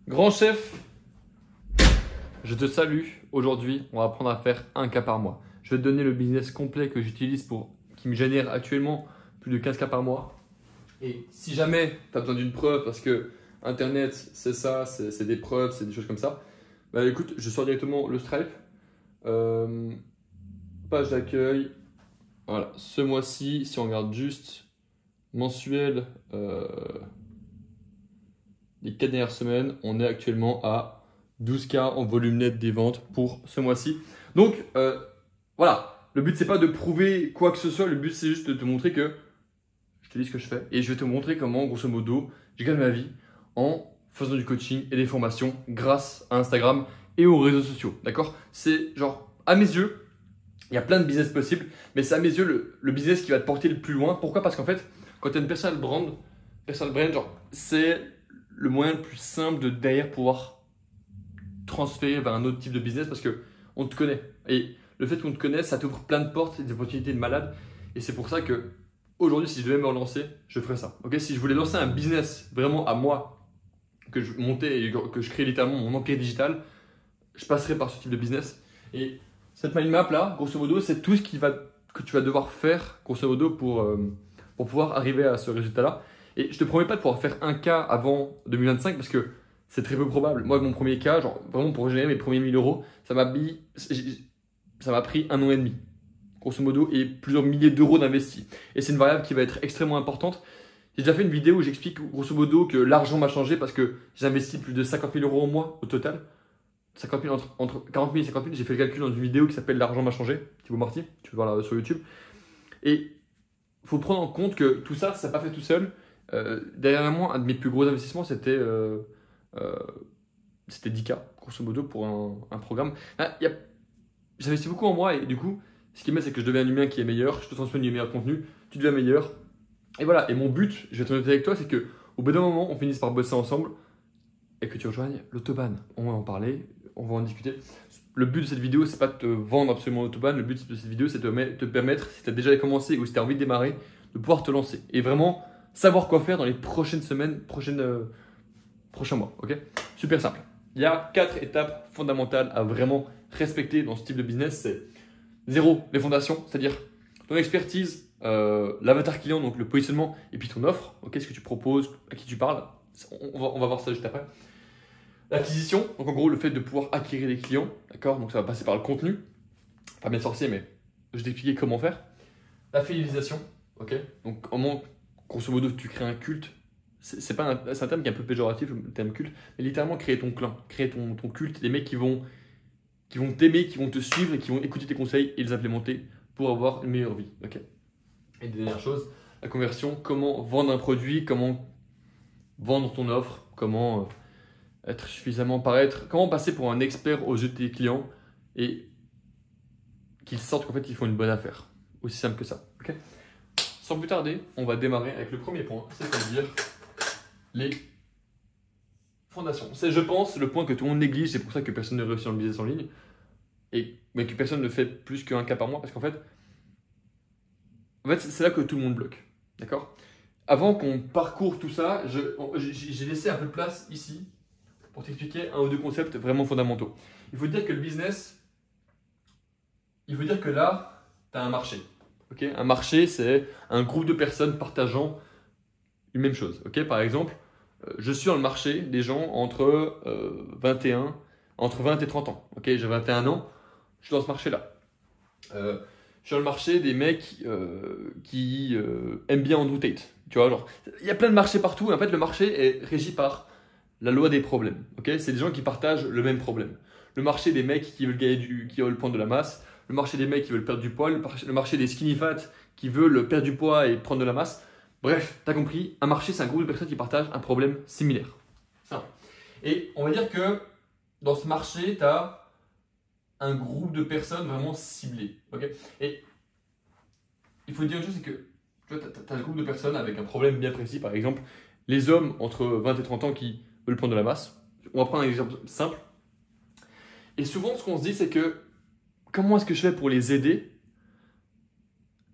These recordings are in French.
Grand chef, je te salue. Aujourd'hui, on va apprendre à faire un cas par mois. Je vais te donner le business complet que j'utilise qui me génère actuellement plus de 15 cas par mois. Et si jamais tu as besoin d'une preuve, parce que Internet, c'est ça, c'est des preuves, c'est des choses comme ça, bah écoute, je sors directement le Stripe. Page d'accueil. Voilà, ce mois-ci, si on regarde juste mensuel, les 4 dernières semaines, on est actuellement à 12K en volume net des ventes pour ce mois-ci. Donc, voilà, le but c'est pas de prouver quoi que ce soit, le but c'est juste de te montrer que je te dis ce que je fais et je vais te montrer comment, grosso modo, je gagne ma vie en faisant du coaching et des formations grâce à Instagram et aux réseaux sociaux, d'accord? C'est genre, à mes yeux, il y a plein de business possibles, mais c'est à mes yeux le business qui va te porter le plus loin. Pourquoi? Parce qu'en fait, quand tu as une personal brand, genre, c'est le moyen le plus simple de derrière pouvoir transférer vers un autre type de business parce qu'on te connaît. Et le fait qu'on te connaisse, ça t'ouvre plein de portes et des opportunités de malade. Et c'est pour ça que aujourd'hui, si je devais me relancer, je ferais ça. Okay, si je voulais lancer un business vraiment à moi, que je montais et que je crée littéralement mon empire digital, je passerais par ce type de business. Et cette mind map là, grosso modo, c'est tout ce que tu vas devoir faire, grosso modo, pour pouvoir arriver à ce résultat là. Et je te promets pas de pouvoir faire un cas avant 2025 parce que c'est très peu probable. Moi, mon premier cas, genre vraiment pour générer mes premiers 1000 euros, ça m'a pris 1 an et demi, grosso modo, et plusieurs milliers d'euros d'investis. Et c'est une variable qui va être extrêmement importante. J'ai déjà fait une vidéo où j'explique grosso modo que l'argent m'a changé parce que j'ai investi plus de 50 000 euros au mois au total. 50 000, entre 40 000 et 50 000, j'ai fait le calcul dans une vidéo qui s'appelle L'argent m'a changé, Thibaut Marty, tu peux voir là sur YouTube. Et il faut prendre en compte que tout ça, ça n'a pas fait tout seul. Derrière moi, un de mes plus gros investissements, c'était 10K, grosso modo, pour un programme. J'investis beaucoup en moi et du coup, ce qui m'aide, c'est que je deviens un humain qui est meilleur, je te transmets du meilleur contenu, tu deviens meilleur. Et voilà, et mon but, je vais être honnête avec toi, c'est qu'au bout d'un moment, on finisse par bosser ensemble et que tu rejoignes l'Autobahn. On va en parler, on va en discuter. Le but de cette vidéo, c'est pas de te vendre absolument l'Autobahn. Le but de cette vidéo, c'est de te permettre, si tu as déjà commencé ou si tu as envie de démarrer, de pouvoir te lancer et vraiment savoir quoi faire dans les prochaines semaines, prochains mois. Ok? Super simple. Il y a 4 étapes fondamentales à vraiment respecter dans ce type de business. C'est 0, les fondations, c'est-à-dire ton expertise, l'avatar client, donc le positionnement, et puis ton offre. Ok, ce que tu proposes, à qui tu parles. On va voir ça juste après. L'acquisition, donc en gros le fait de pouvoir acquérir des clients, d'accord, donc ça va passer par le contenu, pas bien sorcier, mais je vais t'expliquer comment faire. La fidélisation, ok, donc comment, grosso modo, tu crées un culte. C'est un terme qui est un peu péjoratif, le terme culte, mais littéralement créer ton clan, créer ton culte, des mecs qui vont t'aimer, qui vont te suivre et qui vont écouter tes conseils et les implémenter pour avoir une meilleure vie, ok. Et dernière chose, la conversion, comment vendre un produit, comment vendre ton offre, comment être suffisamment comment passer pour un expert aux yeux de tes clients et qu'ils sentent qu'en fait ils font une bonne affaire. Aussi simple que ça. Okay, sans plus tarder, on va démarrer avec le premier point, c'est-à-dire les fondations. C'est, je pense, le point que tout le monde néglige, c'est pour ça que personne ne réussit dans le business en ligne, mais que personne ne fait plus qu'un cas par mois, parce qu'en fait, c'est là que tout le monde bloque. D'accord? Avant qu'on parcourt tout ça, j'ai laissé un peu de place ici pour t'expliquer un ou deux concepts vraiment fondamentaux. Il faut dire que le business, il faut dire que là, tu as un marché. Okay, un marché, c'est un groupe de personnes partageant une même chose. Okay, par exemple, je suis dans le marché des gens entre 20 et 30 ans. Okay, j'ai 21 ans, je suis dans ce marché-là. Je suis dans le marché des mecs qui aiment bien Andrew Tate. Tu vois, genre, il y a plein de marchés partout et en fait, le marché est régi par la loi des problèmes. Okay, c'est des gens qui partagent le même problème. Le marché des mecs qui veulent prendre de la masse, le marché des mecs qui veulent perdre du poids, le marché des skinny fat qui veulent perdre du poids et prendre de la masse. Bref, tu as compris, un marché, c'est un groupe de personnes qui partagent un problème similaire. Simple. Et on va dire que dans ce marché, tu as un groupe de personnes vraiment ciblées. Okay, et il faut dire une chose, c'est que tu as un groupe de personnes avec un problème bien précis. Par exemple, les hommes entre 20 et 30 ans qui veulent prendre de la masse. On va prendre un exemple simple. Et souvent, ce qu'on se dit, c'est que comment est-ce que je fais pour les aider?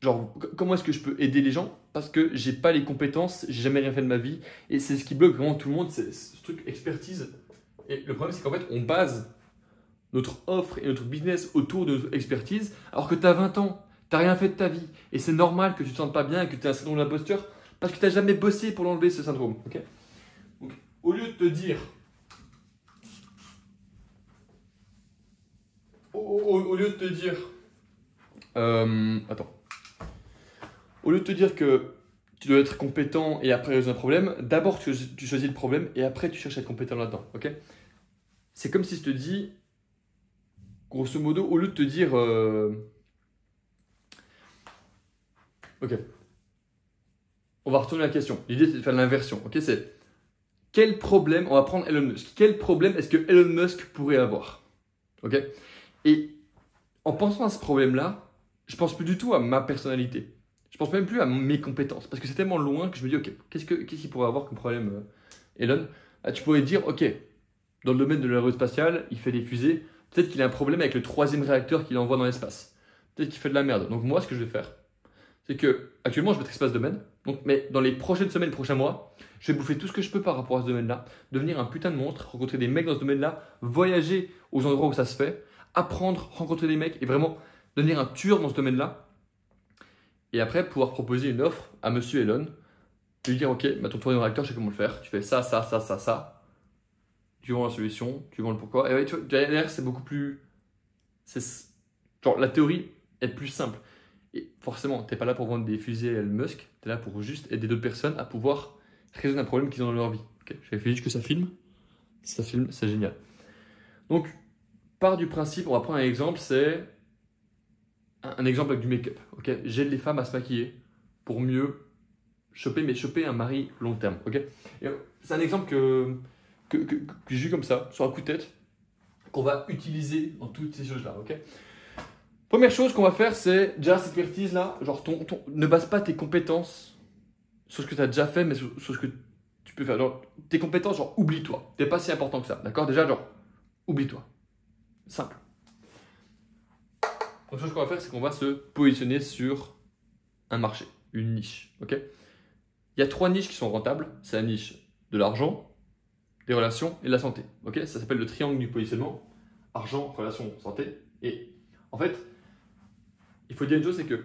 Genre, comment est-ce que je peux aider les gens? Parce que j'ai pas les compétences, j'ai jamais rien fait de ma vie. Et c'est ce qui bloque vraiment tout le monde, c'est ce truc expertise. Et le problème, c'est qu'en fait, on base notre offre et notre business autour de notre expertise, alors que tu as 20 ans, tu n'as rien fait de ta vie. Et c'est normal que tu ne te sentes pas bien et que tu as un syndrome de l'imposteur parce que tu n'as jamais bossé pour l'enlever, ce syndrome. Ok. Donc, au lieu de te dire, au lieu de te dire, attends, au lieu de te dire que tu dois être compétent et après résoudre un problème, d'abord tu choisis le problème et après tu cherches à être compétent là-dedans. Ok. C'est comme si je te dis, grosso modo, au lieu de te dire, ok, on va retourner la question. L'idée c'est de faire l'inversion. Ok, c'est quel problème, on va prendre Elon Musk. Quel problème est-ce que Elon Musk pourrait avoir? Ok. Et en pensant à ce problème-là, je pense plus du tout à ma personnalité. Je pense même plus à mes compétences. Parce que c'est tellement loin que je me dis, ok, qu'est-ce qu'il pourrait avoir comme problème Elon? Tu pourrais dire, ok, dans le domaine de l'aérospatiale, il fait des fusées. Peut-être qu'il a un problème avec le 3e réacteur qu'il envoie dans l'espace. Peut-être qu'il fait de la merde. Donc moi, ce que je vais faire, c'est que actuellement, je maîtrise pas ce domaine. Donc, mais dans les prochaines semaines, prochains mois, je vais bouffer tout ce que je peux par rapport à ce domaine-là, devenir un putain de monstre, rencontrer des mecs dans ce domaine-là, voyager aux endroits où ça se fait, apprendre, rencontrer des mecs et vraiment devenir un tueur dans ce domaine-là. Et après, pouvoir proposer une offre à monsieur Elon, lui dire, ok, bah, ton 3e réacteur, je sais comment le faire. Tu fais ça, ça, ça, ça, ça. Tu vends la solution, tu vends le pourquoi. Et ouais, tu vois, derrière, c'est beaucoup plus. Genre, la théorie est plus simple. Et forcément, tu n'es pas là pour vendre des fusées à Elon Musk, tu es là pour juste aider d'autres personnes à pouvoir résoudre un problème qu'ils ont dans leur vie. Okay. Je vérifie juste que ça filme. Ça filme, c'est génial. Donc, part du principe, on va prendre un exemple, c'est un exemple avec du make-up. Okay. J'aide les femmes à se maquiller pour mieux choper un mari long terme. Okay. C'est un exemple que j'ai eu comme ça, sur un coup de tête, qu'on va utiliser dans toutes ces choses-là. Okay. Première chose qu'on va faire, c'est déjà cette expertise là, genre ne base pas tes compétences sur ce que tu as déjà fait, mais sur ce que tu peux faire. Genre, tes compétences, genre oublie-toi. T'es pas si important que ça, d'accord? Déjà, genre, oublie-toi. Simple. Donc, ce qu'on va faire, c'est qu'on va se positionner sur un marché, une niche, ok? Il y a 3 niches qui sont rentables. C'est la niche de l'argent, des relations et de la santé, ok? Ça s'appelle le triangle du positionnement. Argent, relations, santé. Et en fait, il faut dire une chose, c'est que tu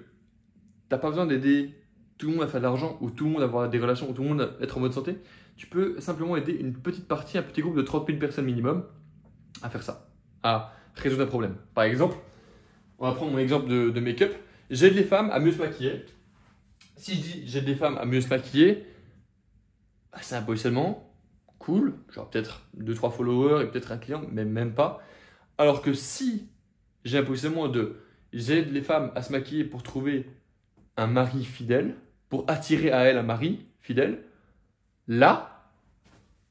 n'as pas besoin d'aider tout le monde à faire de l'argent ou tout le monde à avoir des relations ou tout le monde à être en mode santé. Tu peux simplement aider une petite partie, un petit groupe de 30 000 personnes minimum à faire ça, à résoudre un problème. Par exemple, on va prendre mon exemple de make-up. J'aide les femmes à mieux se maquiller. Si je dis j'aide les femmes à mieux se maquiller, bah, c'est un positionnement cool, genre peut-être 2-3 followers et peut-être un client, mais même pas. Alors que si j'ai un positionnement de j'aide les femmes à se maquiller pour trouver un mari fidèle, pour attirer à elle un mari fidèle, là,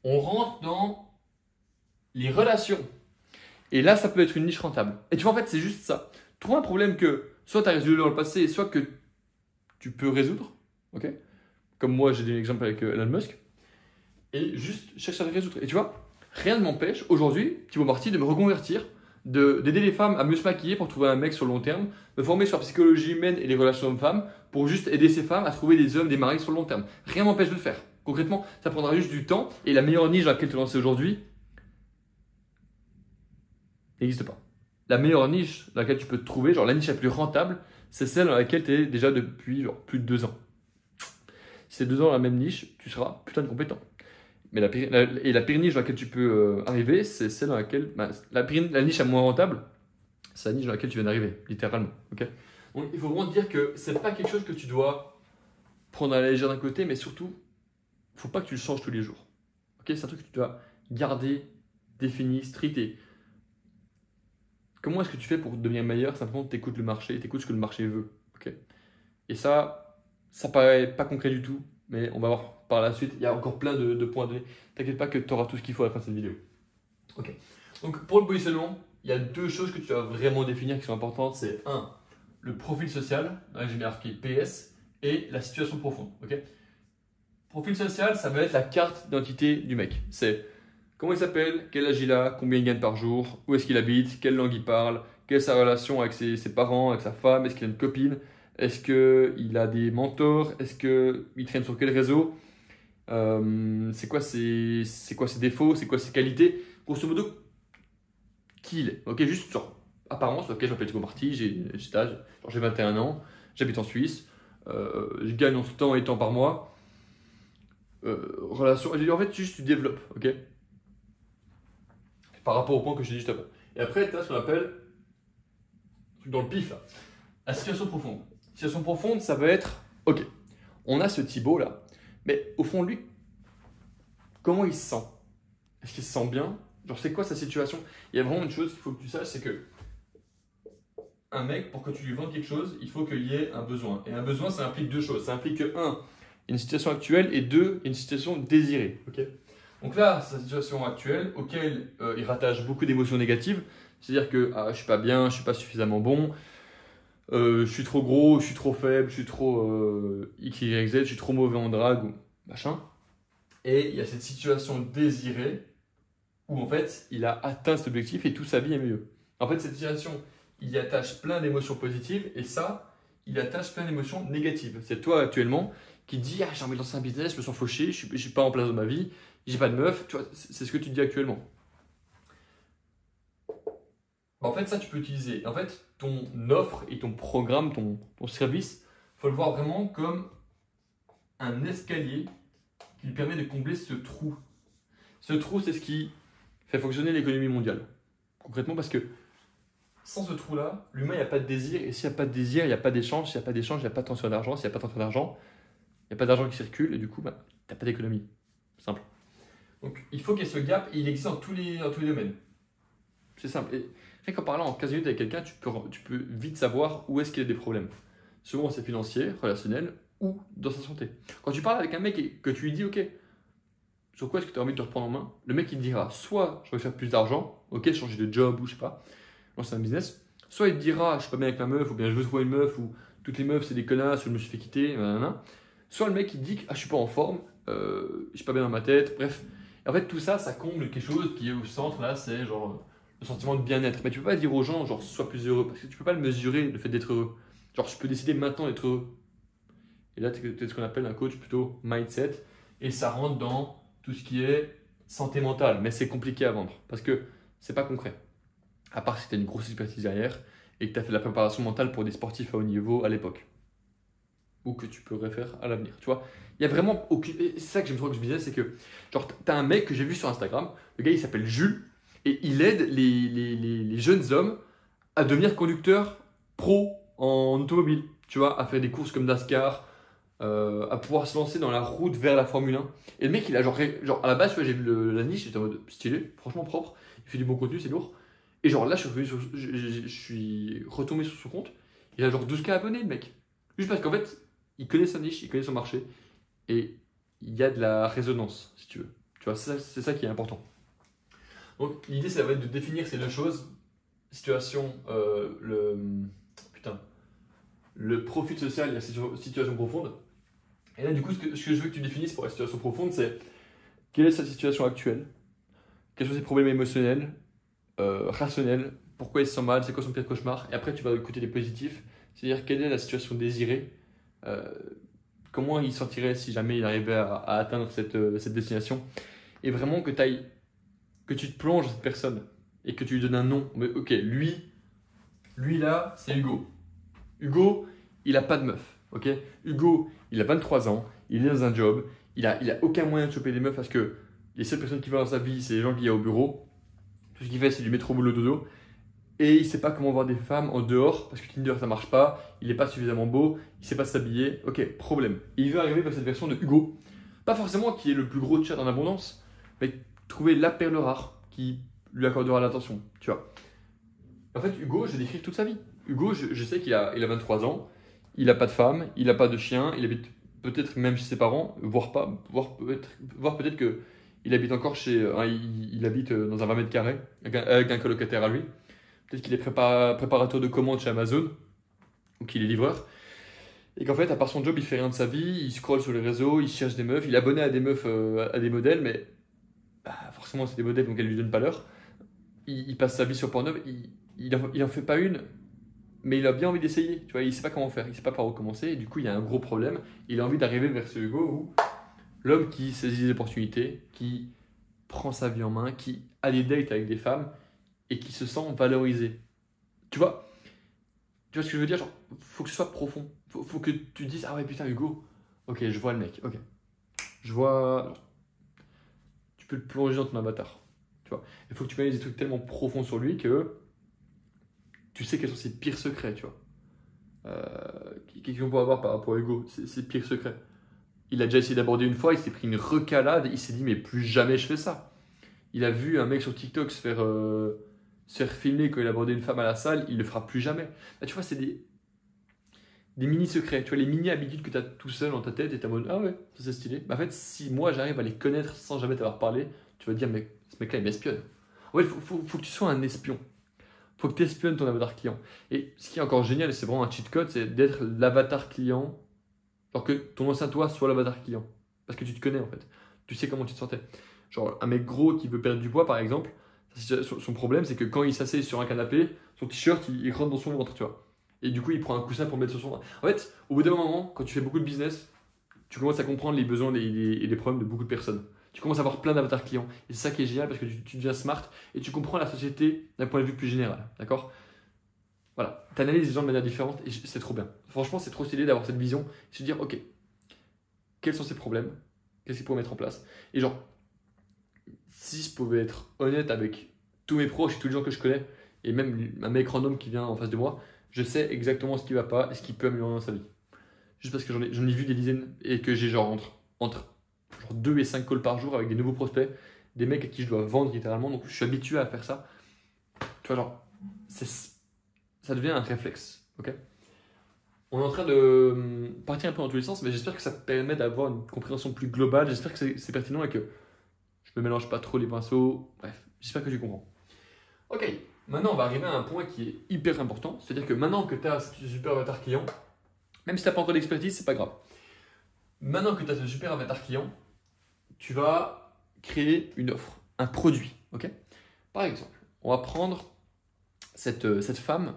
on rentre dans les relations. Et là, ça peut être une niche rentable. Et tu vois, en fait, c'est juste ça. Trouve un problème que soit tu as résolu dans le passé, soit que tu peux résoudre. Ok? Comme moi, j'ai des exemples avec Elon Musk. Et juste cherche à les résoudre. Et tu vois, rien ne m'empêche aujourd'hui, Thibaut Marty, de me reconvertir, d'aider les femmes à mieux se maquiller pour trouver un mec sur le long terme, me former sur la psychologie humaine et les relations hommes-femmes pour juste aider ces femmes à trouver des hommes, des maris sur le long terme. Rien ne m'empêche de le faire. Concrètement, ça prendra juste du temps et la meilleure niche dans laquelle te lancer aujourd'hui n'existe pas. La meilleure niche dans laquelle tu peux te trouver, genre la niche la plus rentable, c'est celle dans laquelle tu es déjà depuis genre, plus de 2 ans. Si c'est 2 ans dans la même niche, tu seras putain de compétent. Mais la pire niche dans laquelle tu peux arriver, c'est celle dans laquelle. La niche la moins rentable, c'est la niche dans laquelle tu viens d'arriver, littéralement. Okay. Donc il faut vraiment te dire que c'est pas quelque chose que tu dois prendre à la légère d'un côté, mais surtout, il ne faut pas que tu le changes tous les jours. Okay. C'est un truc que tu dois garder, défini, strict. Et comment est-ce que tu fais pour devenir meilleur? Simplement, tu écoutes le marché, tu écoutes ce que le marché veut. Okay. Et ça paraît pas concret du tout, mais on va voir par la suite. Il y a encore plein de points à donner. T'inquiète pas que tu auras tout ce qu'il faut à la fin de cette vidéo. Ok. Donc pour le positionnement, il y a 2 choses que tu dois vraiment définir qui sont importantes. C'est 1, le profil social, là j'ai marqué PS, et la situation profonde. Okay. Profil social, ça va être la carte d'identité du mec. C'est comment il s'appelle, quel âge il a, combien il gagne par jour, où est-ce qu'il habite, quelle langue il parle, quelle est sa relation avec ses parents, avec sa femme, est-ce qu'il a une copine, est-ce qu'il a des mentors, est-ce qu'il traîne sur quel réseau, c'est quoi ses défauts, c'est quoi ses qualités. grosso modo, qui il est. Ok, juste sur apparence, ok, je m'appelle Thibaut Marty, j'ai 21 ans, j'habite en Suisse, je gagne en temps et temps par mois. Relation, en fait, juste tu développes, ok, par rapport au point que je t'ai dit juste avant. Et après, tu as ce qu'on appelle, dans le pif là, la situation profonde. Situation profonde, ça va être, ok, on a ce Thibaut là, mais au fond de lui, comment il se sent? Est-ce qu'il se sent bien? Genre, c'est quoi sa situation? Il y a vraiment une chose qu'il faut que tu saches, c'est que un mec, pour que tu lui vendes quelque chose, il faut qu'il y ait un besoin. Et un besoin, ça implique deux choses. Ça implique que, un, une situation actuelle et deux, une situation désirée. Okay, donc là, sa situation actuelle, auquel il rattache beaucoup d'émotions négatives, c'est-à-dire que je suis pas bien, je suis pas suffisamment bon, je suis trop gros, je suis trop faible, je suis trop X, Y, Z, je suis trop mauvais en drague ou machin. Et il y a cette situation désirée où en fait, il a atteint cet objectif et toute sa vie est mieux. En fait, cette situation, il y attache plein d'émotions positives et ça, il attache plein d'émotions négatives. C'est toi actuellement qui dis j'ai envie de lancer un business, je me sens fauché, je suis pas en place dans ma vie, j'ai pas de meuf, tu vois, c'est ce que tu dis actuellement. En fait, ça tu peux utiliser. En fait, ton offre et ton programme, ton service, il faut le voir vraiment comme un escalier qui lui permet de combler ce trou. Ce trou, c'est ce qui fait fonctionner l'économie mondiale. Concrètement, parce que sans ce trou-là, l'humain, il n'y a pas de désir. Et s'il n'y a pas de désir, il n'y a pas d'échange. S'il n'y a pas d'échange, il n'y a pas de transfert d'argent. S'il n'y a pas de transfert d'argent, il n'y a pas d'argent qui circule. Et du coup, tu n'as pas d'économie. Simple. Donc, il faut qu'il y ait ce gap. Et il existe dans tous les domaines. C'est simple. Et rien qu'en parlant en 15 minutes avec quelqu'un, tu peux vite savoir où est-ce qu'il y a des problèmes. Souvent, c'est financier, relationnel ou dans sa santé. Quand tu parles avec un mec et que tu lui dis, OK, sur quoi est-ce que tu as envie de te reprendre en main? Le mec, il te dira, soit je veux faire plus d'argent, OK, changer de job ou je sais pas, lancer un business. Soit il te dira, je suis pas bien avec ma meuf, ou bien je veux trouver une meuf, ou toutes les meufs c'est des connasses, ou je me suis fait quitter, nanana. Soit le mec il te dit, je suis pas en forme, je suis pas bien dans ma tête, bref. Et en fait, tout ça, ça comble quelque chose qui est au centre là, c'est genre le sentiment de bien-être. Mais tu peux pas dire aux gens, genre, sois plus heureux, parce que tu peux pas le mesurer, le fait d'être heureux. Genre, je peux décider maintenant d'être heureux. Et là, tu es ce qu'on appelle un coach plutôt mindset, et ça rentre dans tout ce qui est santé mentale, mais c'est compliqué à vendre parce que c'est pas concret. À part si tu as une grosse expertise derrière et que tu as fait de la préparation mentale pour des sportifs à haut niveau à l'époque. Ou que tu pourrais faire à l'avenir. Tu vois, il y a vraiment aucune. C'est ça que j'aime trop avec ce business, c'est que, genre, tu as un mec que j'ai vu sur Instagram, le gars il s'appelle Jules, et il aide les jeunes hommes à devenir conducteurs pro en automobile. Tu vois, à faire des courses comme NASCAR, à pouvoir se lancer dans la route vers la Formule 1. Et le mec, il a genre à la base, tu vois, j'ai vu la niche, j'étais en mode stylé, franchement propre, il fait du bon contenu, c'est lourd. Et genre là, je suis retombé sur son compte, il a genre 12K abonnés, le mec. Juste parce qu'en fait, il connaît sa niche, il connaît son marché, et il y a de la résonance, si tu veux. Tu vois, c'est ça qui est important. Donc l'idée, ça va être de définir ces deux choses, situation, le profil social et la situation profonde. Et là, du coup, ce que je veux que tu définisses pour la situation profonde, c'est quelle est sa situation actuelle, quels sont ses problèmes émotionnels, rationnels, pourquoi il se sent mal, c'est quoi son pire cauchemar. Et après, tu vas écouter les positifs, c'est-à-dire quelle est la situation désirée, comment il se sentirait si jamais il arrivait à atteindre cette destination. Et vraiment que tu te plonges dans cette personne et que tu lui donnes un nom. Mais ok, lui là, c'est Hugo. Hugo, il n'a pas de meuf. Ok, Hugo, il a 23 ans, il est dans un job, il a aucun moyen de choper des meufs parce que les seules personnes qui voient dans sa vie, c'est les gens qu'il y a au bureau. Tout ce qu'il fait, c'est du métro boulot dodo. Et il ne sait pas comment voir des femmes en dehors parce que Tinder ça marche pas, il n'est pas suffisamment beau, il ne sait pas s'habiller. Ok, problème. Et il veut arriver vers cette version de Hugo. Pas forcément qui est le plus gros chat en abondance, mais trouver la perle rare qui lui accordera l'attention. Tu vois. En fait, Hugo, je décris toute sa vie. Hugo, je sais qu'il a 23 ans, il n'a pas de femme, il n'a pas de chien, il habite peut-être même chez ses parents, voire peut-être qu'il habite encore il habite dans un 20 mètres carrés avec un colocataire à lui. Peut-être qu'il est préparateur de commandes chez Amazon ou qu'il est livreur. Et qu'en fait, à part son job, il fait rien de sa vie, il scrolle sur les réseaux, il cherche des meufs, il est abonné à des meufs, à des modèles, mais forcément, c'est des modèles donc elles ne lui donnent pas l'heure. Il passe sa vie sur Pornhub, il en fait pas une, mais il a bien envie d'essayer. Tu vois, il sait pas comment faire, il sait pas par où commencer, et du coup, il y a un gros problème. Il a envie d'arriver vers ce Hugo où l'homme qui saisit les opportunités, qui prend sa vie en main, qui a des dates avec des femmes et qui se sent valorisé. Tu vois ce que je veux dire? Genre, faut que ce soit profond. Faut que tu dises, ah ouais, putain, Hugo, ok, je vois le mec, ok. Je vois. Alors, tu peux le plonger dans ton avatar. Tu vois. Il faut que tu connaisses des trucs tellement profonds sur lui que tu sais quels sont ses pires secrets, tu vois. Qu'est-ce qu'on peut avoir par rapport à Hugo? Ses pires secrets. Il a déjà essayé d'aborder une fois, il s'est pris une recalade, il s'est dit, mais plus jamais je fais ça. Il a vu un mec sur TikTok se faire filmer quand il abordait une femme à la salle, il le fera plus jamais. Là, tu vois, c'est des mini-secrets, tu vois, les mini-habitudes que tu as tout seul dans ta tête et tu es en mode, ah ouais, ça c'est stylé. Bah, en fait, si moi j'arrive à les connaître sans jamais t'avoir parlé, tu vas te dire, mais ce mec-là, il m'espionne. En fait, faut que tu sois un espion. Faut que tu espionnes ton avatar client. Et ce qui est encore génial, et c'est vraiment un cheat code, c'est d'être l'avatar client, genre que ton ancien toi soit l'avatar client. Parce que tu te connais en fait. Tu sais comment tu te sentais. Genre un mec gros qui veut perdre du poids par exemple, son problème c'est que quand il s'assied sur un canapé, son t-shirt il rentre dans son ventre, tu vois. Et du coup il prend un coussin pour le mettre sur son ventre. En fait, au bout d'un moment, quand tu fais beaucoup de business, tu commences à comprendre les besoins et les problèmes de beaucoup de personnes. Tu commences à avoir plein d'avatars clients. Et c'est ça qui est génial parce que tu deviens smart et tu comprends la société d'un point de vue plus général. D'accord? Voilà. Tu analyses les gens de manière différente et c'est trop bien. Franchement, c'est trop stylé d'avoir cette vision et se dire, ok, quels sont ces problèmes? Qu'est-ce qu'il faut mettre en place? Et genre, si je pouvais être honnête avec tous mes proches et tous les gens que je connais, et même un mec random qui vient en face de moi, je sais exactement ce qui va pas et ce qui peut améliorer dans sa vie. Juste parce que j'en ai vu des dizaines et que j'ai genre entre genre 2 et 5 calls par jour avec des nouveaux prospects, des mecs à qui je dois vendre littéralement, donc je suis habitué à faire ça. Tu vois, genre, ça devient un réflexe, ok? On est en train de partir un peu dans tous les sens, mais j'espère que ça te permet d'avoir une compréhension plus globale, j'espère que c'est pertinent et que je me mélange pas trop les pinceaux, bref, j'espère que tu comprends. Ok, maintenant on va arriver à un point qui est hyper important, c'est-à-dire que maintenant que tu as ce super avatar client, même si tu n'as pas encore d'expertise, c'est pas grave. Maintenant que tu as ce super avatar client, tu vas créer une offre, un produit. Ok? Par exemple, on va prendre cette femme.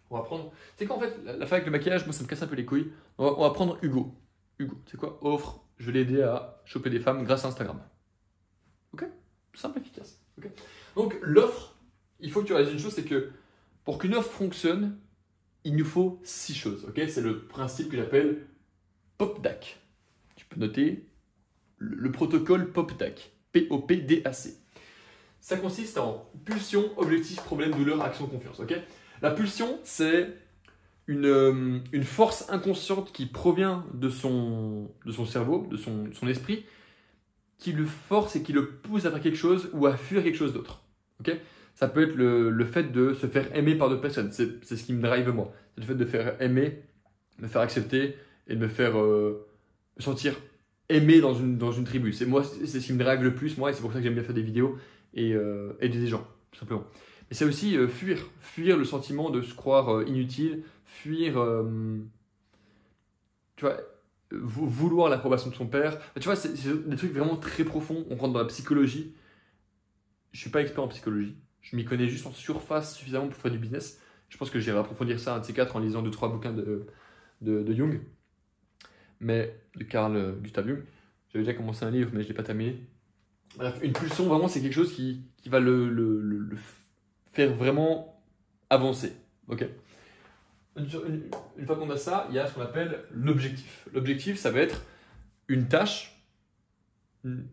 On va prendre. Tu sais quoi en fait, la femme avec le maquillage, moi ça me casse un peu les couilles. On va prendre Hugo. Hugo, c'est quoi? Offre, je vais l'aider à choper des femmes grâce à Instagram. Ok? Simple, efficace. Okay. Donc l'offre, il faut que tu réalises une chose, c'est que pour qu'une offre fonctionne, il nous faut 6 choses. Ok? C'est le principe que j'appelle POPDAC. Tu peux noter le protocole POPDAC. P-O-P-D-A-C. Ça consiste en pulsion, objectif, problème, douleur, action, confiance. Okay? La pulsion, c'est une force inconsciente qui provient de son cerveau, de son esprit, qui le force et qui le pousse à faire quelque chose ou à fuir quelque chose d'autre. Okay? Ça peut être le fait de se faire aimer par d'autres personnes. C'est ce qui me drive moi. C'est le fait de faire aimer, me faire accepter et de me faire me sentir aimé dans une tribu. C'est ce qui me drive le plus, moi, et c'est pour ça que j'aime bien faire des vidéos et aider des gens, tout simplement. Mais c'est aussi fuir le sentiment de se croire inutile, fuir, tu vois, vouloir l'approbation de son père. Tu vois, c'est des trucs vraiment très profonds. On rentre dans la psychologie. Je ne suis pas expert en psychologie. Je m'y connais juste en surface suffisamment pour faire du business. Je pense que j'irai approfondir ça un de ces quatre en lisant 2-3 bouquins de Jung, mais de Carl Gustav Jung. J'avais déjà commencé un livre, mais je ne l'ai pas terminé. Bref, une pulsion, vraiment, c'est quelque chose qui va le faire vraiment avancer. Ok. Une fois qu'on a ça, il y a ce qu'on appelle l'objectif. L'objectif, ça va être une tâche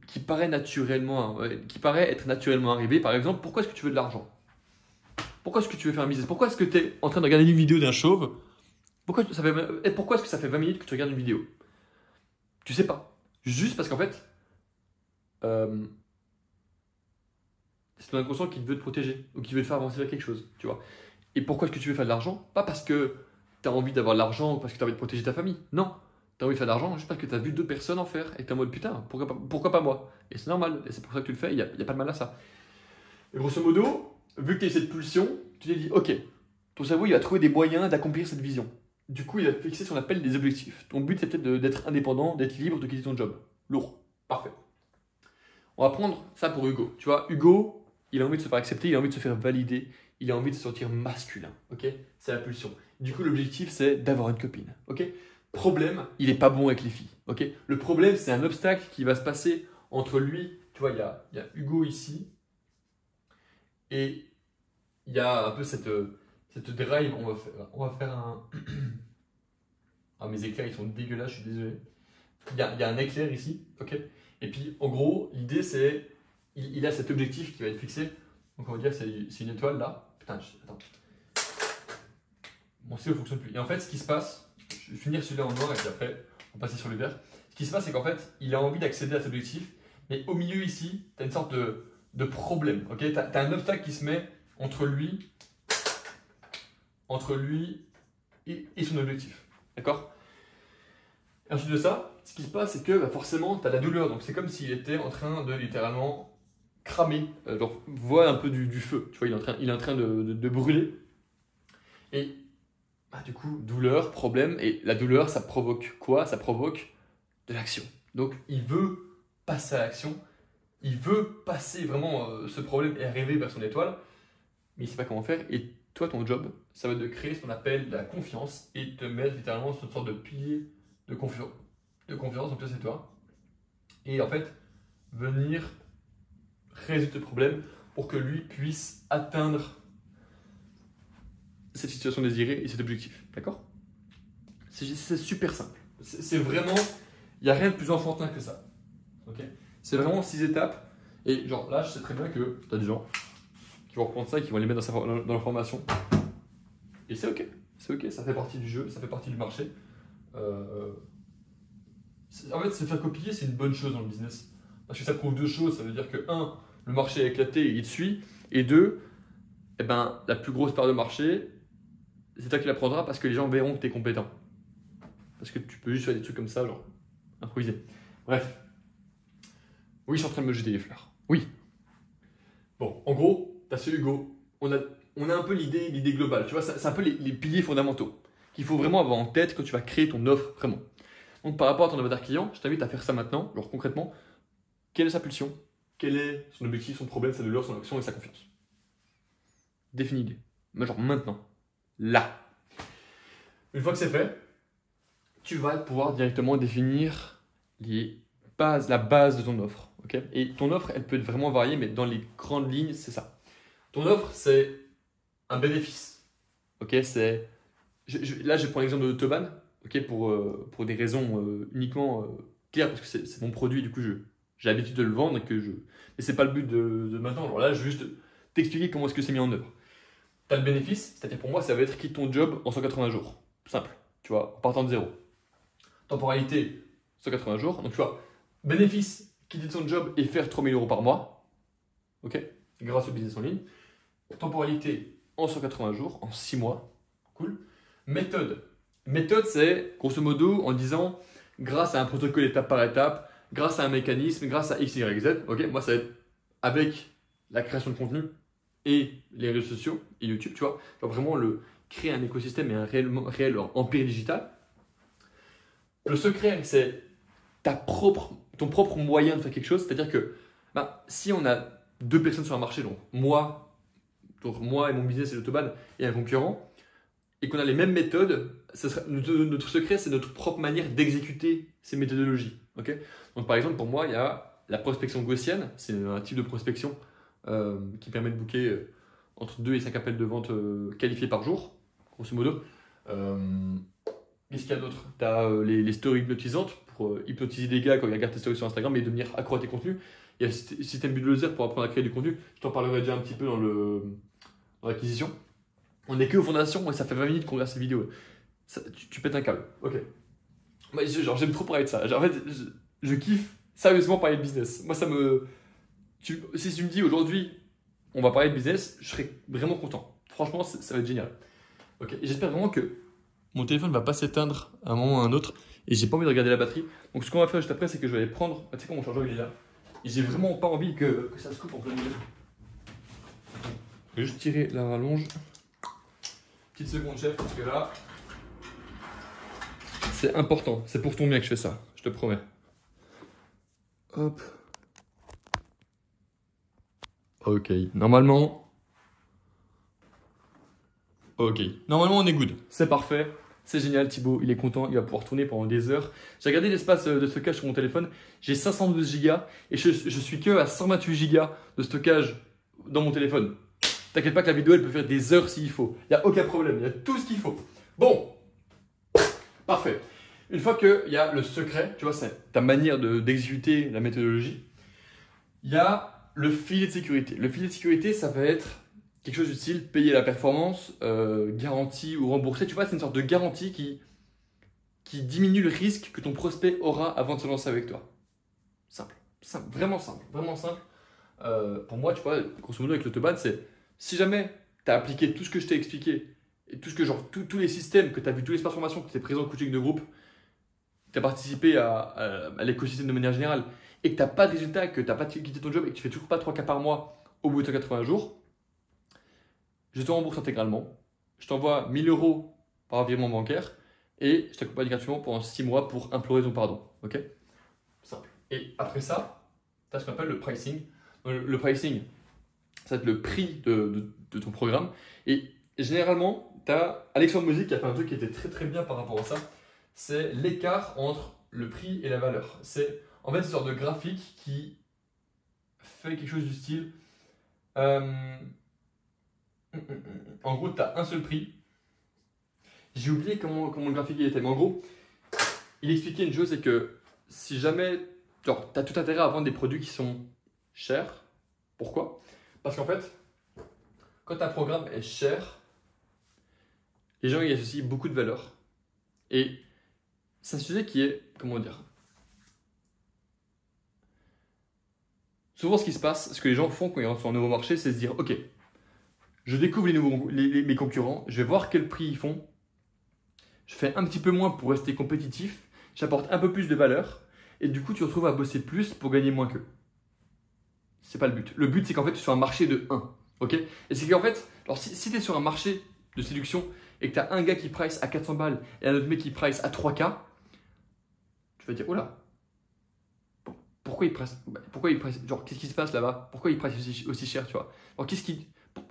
qui paraît être naturellement arrivée. Par exemple, pourquoi est-ce que tu veux de l'argent? Pourquoi est-ce que tu veux faire un business? Pourquoi est-ce que tu es en train de regarder une vidéo d'un chauve? Pourquoi est-ce que ça fait 20 minutes que tu regardes une vidéo? Tu sais pas. Juste parce qu'en fait, c'est ton inconscient qui veut te protéger ou qui veut te faire avancer vers quelque chose, tu vois. Et pourquoi est-ce que tu veux faire de l'argent? Pas parce que tu as envie d'avoir de l'argent ou parce que tu as envie de protéger ta famille. Non. Tu as envie de faire de l'argent juste parce que tu as vu d'autres personnes en faire et tu es en mode putain, pourquoi pas moi? Et c'est normal. Et c'est pour ça que tu le fais. Il n'y a pas de mal à ça. Et grosso modo, vu que tu as cette pulsion, tu t'es dit ok, ton cerveau il va trouver des moyens d'accomplir cette vision. Du coup, il va fixer ce qu'on appelle des objectifs. Ton but, c'est peut-être d'être indépendant, d'être libre, de quitter ton job. Lourd. Parfait. On va prendre ça pour Hugo. Tu vois, Hugo, il a envie de se faire accepter, il a envie de se faire valider, il a envie de se sentir masculin. Ok? C'est la pulsion. Du coup, l'objectif, c'est d'avoir une copine. Ok? Problème, il n'est pas bon avec les filles. Ok? Le problème, c'est un obstacle qui va se passer entre lui tu vois, il y a Hugo ici. Et il y a un peu cette drive. On va faire un. Ah, mes éclairs, ils sont dégueulasses, je suis désolé. Il y a un éclair ici, ok. Et puis, en gros, l'idée, c'est. Il a cet objectif qui va être fixé. Donc, on va dire que c'est une étoile là. Putain, attends. Mon stylo ne fonctionne plus. Et en fait, ce qui se passe, je vais finir celui-là en noir et puis après, on va passer sur le vert. Ce qui se passe, c'est qu'en fait, il a envie d'accéder à cet objectif. Mais au milieu ici, tu as une sorte de problème, ok. Tu as un obstacle qui se met entre lui et son objectif. D'accord. Et ensuite de ça, ce qui se passe, c'est que forcément, tu as la douleur. Donc, c'est comme s'il était en train de littéralement cramer. Genre, voit un peu du feu. Tu vois, il est en train de brûler. Et du coup, douleur, problème. Et la douleur, ça provoque quoi? Ça provoque de l'action. Donc, il veut passer à l'action. Il veut passer vraiment ce problème et arriver vers son étoile. Mais il ne sait pas comment faire. Et toi, ton job, ça va être de créer ce qu'on appelle la confiance et te mettre littéralement sur une sorte de pilier de confiance. Donc ça, c'est toi. Et en fait, venir résoudre ce problème pour que lui puisse atteindre cette situation désirée et cet objectif. D'accord? C'est super simple. C'est vraiment... Il n'y a rien de plus enfantin que ça. Ok? C'est vraiment 6 étapes. Et genre là, je sais très bien que tu as des gens qui vont reprendre ça et qui vont les mettre dans leur formation. Et c'est ok. C'est ok, ça fait partie du jeu, ça fait partie du marché. En fait, se faire copier, c'est une bonne chose dans le business. Parce que ça prouve deux choses. Ça veut dire que, un, le marché est éclaté et il te suit. Et deux, eh ben, la plus grosse part de marché, c'est toi qui la prendras parce que les gens verront que tu es compétent. Parce que tu peux juste faire des trucs comme ça, genre improviser. Bref. Oui, je suis en train de me jeter des fleurs. Oui. Bon, en gros, tu as ce Hugo. On a un peu l'idée globale. Tu vois, c'est un peu les piliers fondamentaux qu'il faut vraiment avoir en tête quand tu vas créer ton offre vraiment. Donc, par rapport à ton avatar client, je t'invite à faire ça maintenant. Genre, concrètement, quelle est sa pulsion? Quel est son objectif, son problème, sa douleur, son action et sa confiance? Définis-les. Mais genre maintenant. Là. Une fois que c'est fait, tu vas pouvoir directement définir la base de ton offre. Okay, et ton offre, elle peut vraiment varier, mais dans les grandes lignes, c'est ça. Ton offre, c'est un bénéfice. Okay, là, je prends l'exemple de l'autobahn, okay, pour des raisons uniquement claires, parce que c'est mon produit, du coup, j'ai l'habitude de le vendre. Mais ce n'est pas le but de maintenant. Alors là, je vais juste t'expliquer comment est-ce que c'est mis en œuvre. Tu as le bénéfice, c'est-à-dire pour moi, ça va être quitte ton job en 180 jours. Simple, tu vois, en partant de zéro. Temporalité, 180 jours. Donc tu vois, bénéfice, quitter ton job et faire 3 000 € par mois. Ok, grâce au business en ligne. Temporalité en 180 jours, en 6 mois. Cool. Méthode. Méthode, c'est grosso modo en disant, grâce à un protocole étape par étape, grâce à un mécanisme, grâce à X, Y, Z. Ok, moi, ça va être avec la création de contenu et les réseaux sociaux et YouTube, tu vois. Genre vraiment créer un écosystème et un réel empire digital. Le secret, c'est ton propre moyen de faire quelque chose. C'est-à-dire que si on a 2 personnes sur un marché, donc moi et mon business et l'autobahn et un concurrent, et qu'on a les mêmes méthodes, notre secret, c'est notre propre manière d'exécuter ces méthodologies. Okay, donc par exemple, pour moi, il y a la prospection gaussienne. C'est un type de prospection qui permet de booker entre 2 et 5 appels de vente qualifiés par jour, grosso modo. Qu'est-ce qu'il y a d'autre? Tu as les stories hypnotisantes pour hypnotiser des gars quand ils regardent tes stories sur Instagram et devenir accro à tes contenus. Il y a le système bulldozer pour apprendre à créer du contenu. Je t'en parlerai déjà un petit peu dans l'acquisition. On n'est que aux fondations et ça fait 20 minutes qu'on regarde ces vidéos. Tu pètes un câble. Ok. J'aime trop parler de ça. En fait, je kiffe sérieusement parler de business. Moi, si tu me dis aujourd'hui, on va parler de business, je serais vraiment content. Franchement, ça va être génial. Ok. J'espère vraiment que mon téléphone ne va pas s'éteindre à un moment ou à un autre et j'ai pas envie de regarder la batterie. Donc, ce qu'on va faire juste après, c'est que je vais aller prendre. Tu sais quoi, mon chargeur il est là. Et j'ai vraiment pas envie que ça se coupe en plein milieu. Je vais juste tirer la rallonge. Petite seconde, chef, parce que là, c'est important. C'est pour ton bien que je fais ça, je te promets. Hop. Ok, normalement. Ok, normalement on est good. C'est parfait. c'est génial, Thibaut, il est content, il va pouvoir tourner pendant des heures. J'ai regardé l'espace de stockage sur mon téléphone, j'ai 512 Go et je suis que à 128 Go de stockage dans mon téléphone. T'inquiète pas que la vidéo, elle peut faire des heures s'il faut. Il n'y a aucun problème, il y a tout ce qu'il faut. Bon, parfait. Une fois qu'il y a le secret, tu vois, c'est ta manière d'exécuter la méthodologie, il y a le filet de sécurité. Le filet de sécurité, ça va être quelque chose du style payer la performance, garantie ou remboursée. Tu vois, c'est une sorte de garantie qui diminue le risque que ton prospect aura avant de se lancer avec toi. Simple, vraiment simple, vraiment simple. Pour moi, tu vois, grosso modo avec l'autobahn, c'est si jamais tu as appliqué tout ce que je t'ai expliqué et tout ce que, genre, tous les systèmes que tu as vu, tous les formations, que tu es présent au coaching de groupe, tu as participé à l'écosystème de manière générale et que tu n'as pas de résultat, que tu n'as pas quitté ton job et que tu fais toujours pas 3 cas par mois au bout de 180 jours, je te rembourse intégralement. Je t'envoie 1 000 € par virement bancaire et je t'accompagne gratuitement pendant 6 mois pour implorer ton pardon. Ok? Simple. Et après ça, tu as ce qu'on appelle le pricing. Le pricing, ça va être le prix de ton programme. Et généralement, tu as Alexandre Mozy qui a fait un truc qui était très très bien par rapport à ça. C'est l'écart entre le prix et la valeur. C'est en fait une sorte de graphique qui fait quelque chose du style. En gros, tu as un seul prix. J'ai oublié comment le graphique était. Mais en gros, il expliquait une chose, c'est que si jamais tu as tout intérêt à vendre des produits qui sont chers. Pourquoi? Parce qu'en fait, quand un programme est cher, les gens y associent beaucoup de valeur. Et c'est un sujet qui est, comment dire, souvent ce qui se passe, ce que les gens font quand ils rentrent sur un nouveau marché, c'est se dire, ok, je découvre mes concurrents, je vais voir quel prix ils font, je fais un petit peu moins pour rester compétitif, j'apporte un peu plus de valeur, et du coup tu te retrouves à bosser plus pour gagner moins qu'eux. C'est pas le but. Le but, c'est qu'en fait, tu sois un marché de 1. Ok? Et c'est qu'en fait, alors si tu es sur un marché de séduction et que tu as un gars qui price à 400 balles et un autre mec qui price à 3K, tu vas dire, oh là, pourquoi il price? Genre, qu'est-ce qui se passe là-bas? Pourquoi il price aussi cher, tu vois? Alors,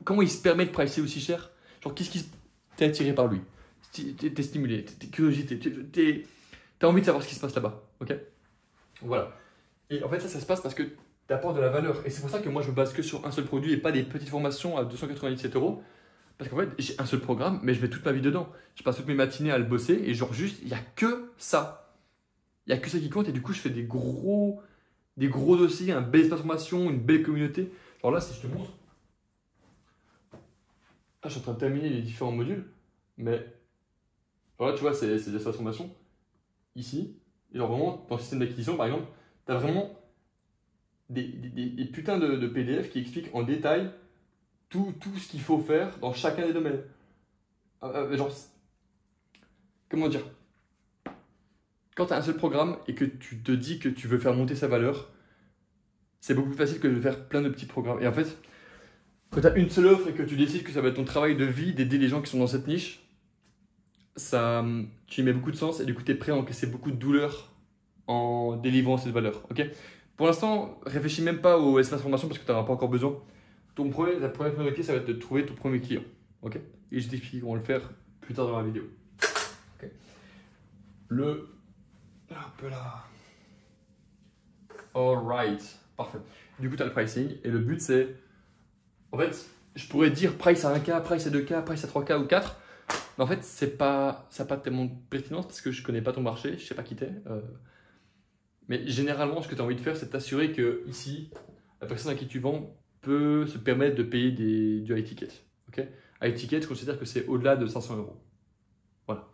comment il se permet de pricer aussi cher? Genre, qu'est-ce qui t'es attiré par lui? T'es stimulé, t'es curiosité, t'as envie de savoir ce qui se passe là-bas. Ok? Voilà. Et en fait, ça se passe parce que tu apportes de la valeur. Et c'est pour ça que moi, je me base que sur un seul produit et pas des petites formations à 297 €. Parce qu'en fait, j'ai un seul programme, mais je mets toute ma vie dedans. Je passe toutes mes matinées à le bosser et genre juste, il n'y a que ça. Il n'y a que ça qui compte et du coup, je fais des gros dossiers, un bel espace de formation, une belle communauté. Genre là, si je te montre, je suis en train de terminer les différents modules, mais genre là, tu vois, c'est des espaces de formation. Ici, et genre vraiment, dans le système d'acquisition, par exemple, tu as vraiment des putains de PDF qui expliquent en détail tout ce qu'il faut faire dans chacun des domaines. Genre, comment dire? Quand tu as un seul programme et que tu te dis que tu veux faire monter sa valeur, c'est beaucoup plus facile que de faire plein de petits programmes. Et en fait, quand tu as une seule offre et que tu décides que ça va être ton travail de vie d'aider les gens qui sont dans cette niche, tu y mets beaucoup de sens et du coup, tu es prêt à encaisser beaucoup de douleur en délivrant cette valeur. Ok? Pour l'instant, réfléchis même pas au espace formation parce que tu n'en auras pas encore besoin. Ta première priorité, ça va être de trouver ton premier client. Ok? Et je t'explique comment le faire plus tard dans la vidéo. Okay. Un peu là. Alright. Parfait. Du coup, tu as le pricing. Et le but, c'est. En fait, je pourrais dire price à 1K, price à 2K, price à 3K ou 4. Mais en fait, ça n'a pas tellement de pertinence parce que je ne connais pas ton marché, je ne sais pas qui t'es. Mais généralement, ce que tu as envie de faire, c'est t'assurer que ici, la personne à qui tu vends peut se permettre de payer du high ticket. Okay? High ticket, je considère que c'est au-delà de 500 €. Voilà.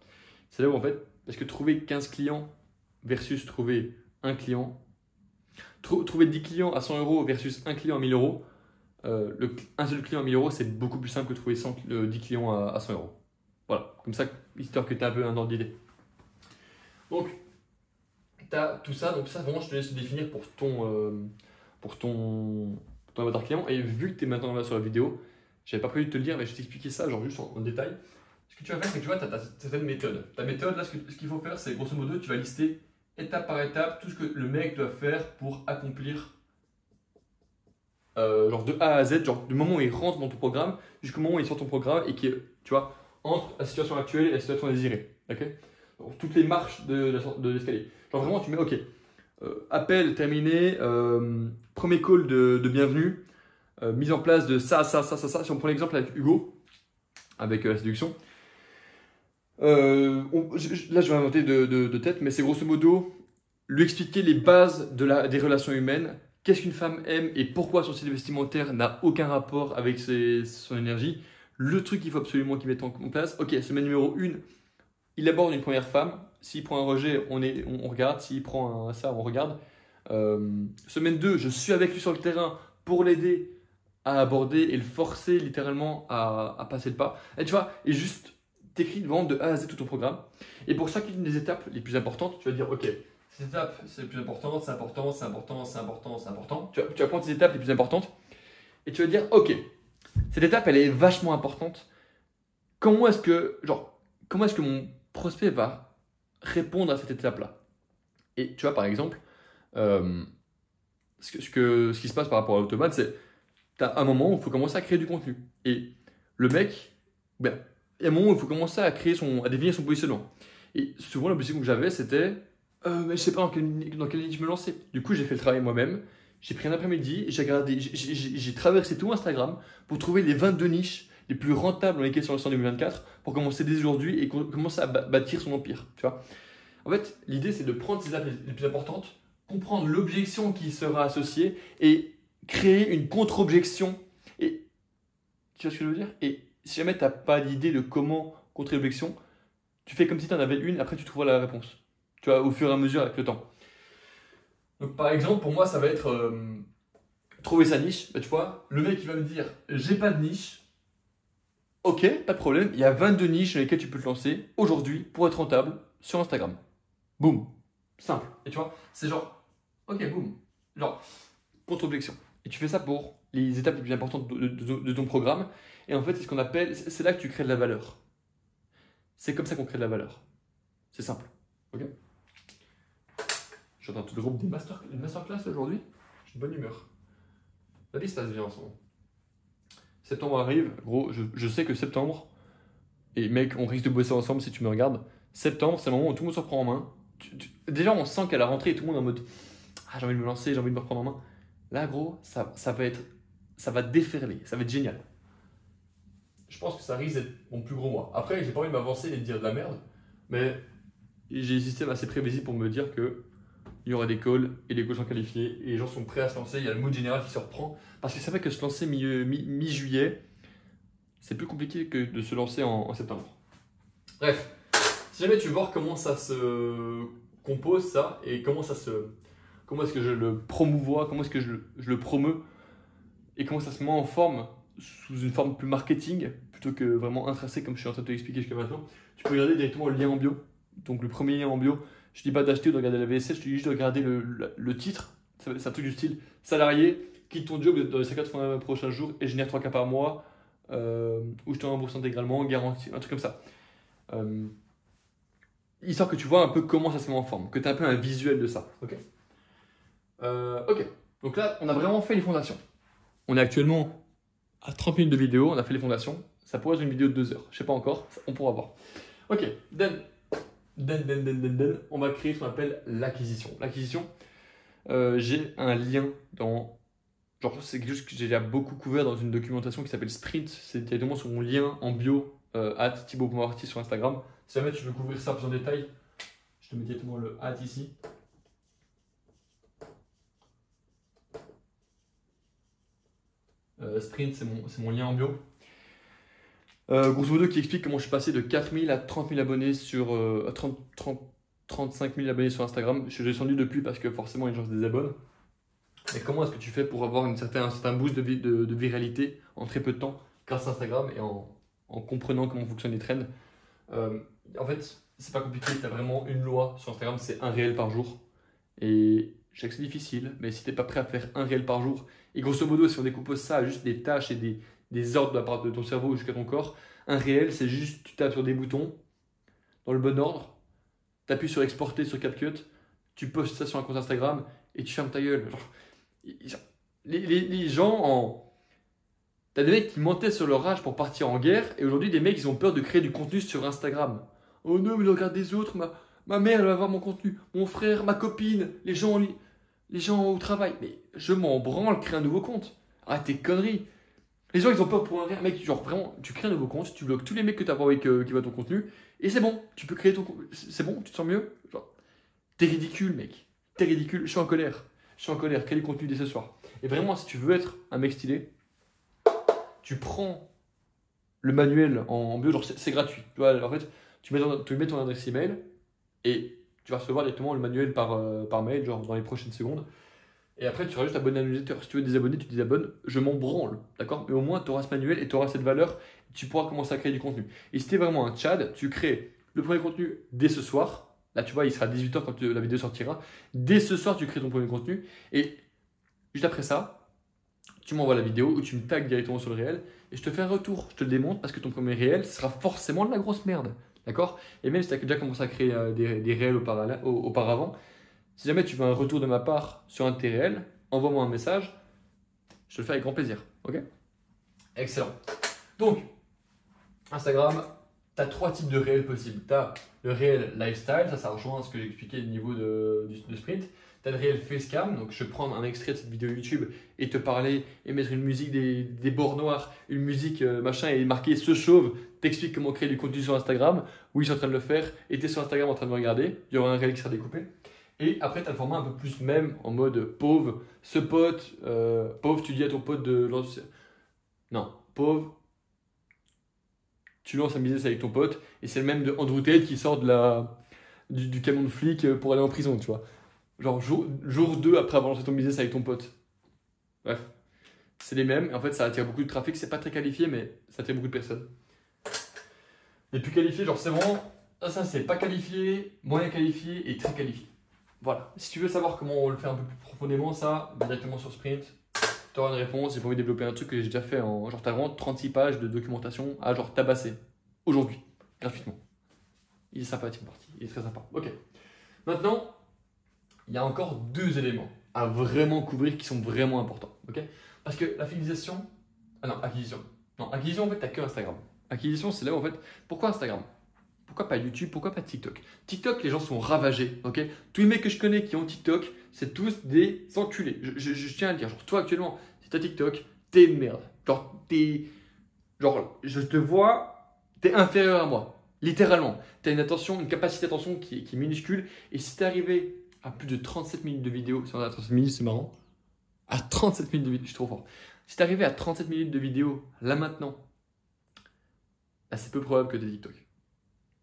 C'est là où en fait, parce que trouver 15 clients versus trouver un client, trouver 10 clients à 100 € versus un client à 1000 €, un seul client à 1000 €, c'est beaucoup plus simple que trouver 10 clients à 100 €. Voilà, comme ça, histoire que tu aies un peu un ordre d'idée. Donc, tu as tout ça, donc ça, vraiment, je te laisse définir pour ton avatar client. Et vu que tu es maintenant là sur la vidéo, je n'avais pas prévu de te le dire, mais je vais t'expliquer ça, genre juste en détail. Ce que tu vas faire, c'est que tu vois, tu as certaines méthodes. Ta méthode, là, ce qu'il faut faire, c'est grosso modo, tu vas lister étape par étape tout ce que le mec doit faire pour accomplir, genre de A à Z, genre du moment où il rentre dans ton programme jusqu'au moment où il sort ton programme et qui, tu vois, entre la situation actuelle et la situation désirée. Okay, donc, toutes les marches de l'escalier. Genre vraiment, tu mets OK. Appel terminé, premier call de bienvenue, mise en place de ça. Si on prend l'exemple avec Hugo, avec la séduction, là je vais inventer de tête, mais c'est grosso modo lui expliquer les bases des relations humaines, qu'est-ce qu'une femme aime et pourquoi son style vestimentaire n'a aucun rapport avec son énergie, le truc qu'il faut absolument qu'il mette en place. OK, semaine numéro 1, il aborde une première femme. S'il prend un rejet, on regarde. S'il prend ça, on regarde. Semaine 2, je suis avec lui sur le terrain pour l'aider à aborder et le forcer littéralement à passer le pas. Et tu vois, et juste t'écris vraiment de A à Z tout ton programme. Et pour chacune des étapes les plus importantes, tu vas dire OK, cette étape c'est le plus important, c'est important, c'est important, c'est important, c'est important. Tu vas prendre ces étapes les plus importantes et tu vas dire OK, cette étape elle est vachement importante. Comment est-ce que mon prospect va répondre à cette étape-là? Et tu vois, par exemple, ce qui se passe par rapport à l'automate, c'est tu as un moment où il faut commencer à créer du contenu. Et le mec, ben, il y a un moment où il faut commencer à définir son positionnement. Et souvent, l'objectif que j'avais, c'était mais je ne sais pas dans quelle ligne je me lançais. Du coup, j'ai fait le travail moi-même. J'ai pris un après-midi, j'ai traversé tout Instagram pour trouver les 22 niches les plus rentables dans lesquelles sur le 2024 pour commencer dès aujourd'hui et commencer à bâtir son empire. Tu vois, en fait, l'idée, c'est de prendre ces étapes les plus importantes, comprendre l'objection qui sera associée et créer une contre-objection. Et tu vois ce que je veux dire? Et si jamais tu n'as pas d'idée de comment contrer l'objection, tu fais comme si tu en avais une, après tu trouveras la réponse. Tu vois, au fur et à mesure avec le temps. Donc, par exemple, pour moi, ça va être trouver sa niche. Bah, tu vois, le mec, il va me dire j'ai pas de niche. Ok, pas de problème. Il y a 22 niches dans lesquelles tu peux te lancer aujourd'hui pour être rentable sur Instagram. Boum. Simple. Et tu vois, c'est genre, ok, boum. Genre, contre-objection. Et tu fais ça pour les étapes les plus importantes de ton programme. Et en fait, c'est ce qu'on appelle, c'est là que tu crées de la valeur. C'est comme ça qu'on crée de la valeur. C'est simple. Ok. Je suis en train de te groupe une masterclass aujourd'hui. J'ai une bonne humeur. La vie se passe bien en ce moment. Septembre arrive, gros, je sais que septembre, et mec, on risque de bosser ensemble si tu me regardes. Septembre, c'est le moment où tout le monde se reprend en main. Déjà, on sent qu'à la rentrée, tout le monde est en mode ah, j'ai envie de me lancer, j'ai envie de me reprendre en main. Là, gros, ça va déferler, ça va être génial. Je pense que ça risque d'être mon plus gros mois. Après, j'ai pas envie de m'avancer et de dire de la merde, mais j'ai un système assez prévisible pour me dire que il y aura des calls et des coachs qualifiés et les gens sont prêts à se lancer. Il y a le mood général qui se reprend. Parce que c'est vrai que se lancer mi-juillet, c'est plus compliqué que de se lancer en septembre. Bref, si jamais tu veux voir comment ça se compose ça et comment est-ce que je le promouvois, comment est-ce que je le promeux et comment ça se met en forme sous une forme plus marketing plutôt que vraiment intrinsèque comme je suis en train de te l'expliquer jusqu'à maintenant, tu peux regarder directement le lien en bio. Donc le premier lien en bio, je dis pas d'acheter ou de regarder la VSL, je te dis juste de regarder le titre. C'est un truc du style salarié, quitte ton job dans les 180 prochains jours et génère 3K par mois, où je te rembourse intégralement, garantie, un truc comme ça. Histoire que tu vois un peu comment ça se met en forme, que tu as un peu un visuel de ça. Ok. Ok. Donc là, on a vraiment fait les fondations. On est actuellement à 30 minutes de vidéo, on a fait les fondations. Ça pourrait être une vidéo de 2 heures. Je sais pas encore, on pourra voir. Ok. On va créer ce qu'on appelle l'acquisition. L'acquisition, j'ai un lien dans. Genre, c'est quelque chose que j'ai déjà beaucoup couvert dans une documentation qui s'appelle Sprint. C'est directement sur mon lien en bio, @thibaut.marty sur Instagram. Si jamais tu veux couvrir ça plus en détail, je te mets directement le @ ici. Sprint, c'est mon lien en bio. Grosso modo, qui explique comment je suis passé de 4000 à 30 000 abonnés à 35 000 abonnés sur Instagram. Je suis descendu depuis parce que forcément les gens se désabonnent. Mais comment est-ce que tu fais pour avoir un certain boost de viralité en très peu de temps grâce à Instagram et en comprenant comment fonctionnent les trends? En fait, c'est pas compliqué, tu as vraiment une loi sur Instagram, c'est un réel par jour. Et je sais que c'est difficile, mais si tu n'es pas prêt à faire un réel par jour, et grosso modo, si on décompose ça à juste des tâches et des ordres de la part de ton cerveau jusqu'à ton corps, un réel, c'est juste tu tapes sur des boutons dans le bon ordre, tu appuies sur exporter sur CapCut, tu postes ça sur un compte Instagram et tu fermes ta gueule. Genre, les gens T'as des mecs qui mentaient sur leur âge pour partir en guerre, et aujourd'hui, des mecs, ils ont peur de créer du contenu sur Instagram. Oh non, mais le regard des autres, ma mère, elle va voir mon contenu, mon frère, ma copine, les gens au travail. Mais je m'en branle, crée un nouveau compte. Arrête tes conneries. Les gens, ils ont peur pour un rien. Mec, genre vraiment, tu crées un nouveau compte, tu bloques tous les mecs que t'as pas envie qui voient ton contenu, et c'est bon, tu peux créer ton contenu. C'est bon, tu te sens mieux? Genre, t'es ridicule, mec. T'es ridicule, je suis en colère. Je suis en colère, crée du contenu dès ce soir. Et vraiment, si tu veux être un mec stylé, tu prends le manuel en bio, genre c'est gratuit. Tu vois, en fait, tu mets ton adresse email et tu vas recevoir directement le manuel par mail, genre dans les prochaines secondes. Et après, tu rajoutes abonner à la newsletter. Si tu veux désabonner, tu désabonnes. Je m'en branle, d'accord? Mais au moins, tu auras ce manuel et tu auras cette valeur. Tu pourras commencer à créer du contenu. Et si tu es vraiment un Tchad, tu crées le premier contenu dès ce soir. Là, tu vois, il sera 18 h quand la vidéo sortira. Dès ce soir, tu crées ton premier contenu. Et juste après ça, tu m'envoies la vidéo ou tu me tags directement sur le réel et je te fais un retour. Je te le démontre parce que ton premier réel, ce sera forcément de la grosse merde. D'accord? Et même si tu as déjà commencé à créer des réels auparavant, si jamais tu veux un retour de ma part sur un de tes réels, envoie-moi un message. Je te le fais avec grand plaisir. Ok? Excellent. Donc, Instagram, tu as 3 types de réels possibles. Tu as le réel lifestyle, ça rejoint ce que j'ai expliqué au niveau de sprint. Tu as le réel facecam, donc je vais prendre un extrait de cette vidéo YouTube et te parler et mettre une musique des bords noirs, une musique machin et marquer ce chauve, t'explique comment créer du contenu sur Instagram. Oui, je suis en train de le faire et tu es sur Instagram en train de me regarder. Il y aura un réel qui sera découpé. Et après, tu as le format un peu plus même en mode pauvre. Ce pote, pauvre, tu dis à ton pote de lancer. Non, pauvre, tu lances un business avec ton pote et c'est le même de Andrew Tate qui sort du camion de flic pour aller en prison, tu vois. Genre jour 2 après avoir lancé ton business avec ton pote. Bref, c'est les mêmes. Et en fait, ça attire beaucoup de trafic. C'est pas très qualifié, mais ça attire beaucoup de personnes. Les plus qualifiés, genre c'est vraiment. Ça, c'est pas qualifié, moyen qualifié et très qualifié. Voilà. Si tu veux savoir comment on le fait un peu plus profondément, ça, directement sur Sprint, tu auras une réponse. J'ai pas envie de développer un truc que j'ai déjà fait en. Genre, t'as vraiment 36 pages de documentation à genre tabasser. Aujourd'hui, gratuitement. Il est sympathique, parti. Il est très sympa. Ok. Maintenant. Il y a encore 2 éléments à vraiment couvrir qui sont vraiment importants. Okay, parce que la fidélisation. Ah non, acquisition. Non, acquisition, en fait, tu n'as que Instagram. Acquisition, c'est là où, en fait. Pourquoi Instagram? Pourquoi pas YouTube? Pourquoi pas TikTok? TikTok, les gens sont ravagés. Ok, tous les mecs que je connais qui ont TikTok, c'est tous des enculés. Je tiens à le dire. Genre, toi, actuellement, si tu as TikTok, t'es une merde. Genre, je te vois, t'es inférieur à moi. Littéralement. Tu as une capacité d'attention qui est minuscule. Et si tu es arrivé à plus de 37 minutes de vidéo, si on a 37 minutes, c'est marrant. À 37 minutes de vidéo, je suis trop fort. Si tu es arrivé à 37 minutes de vidéo, là maintenant, là, c'est peu probable que tu aies TikTok.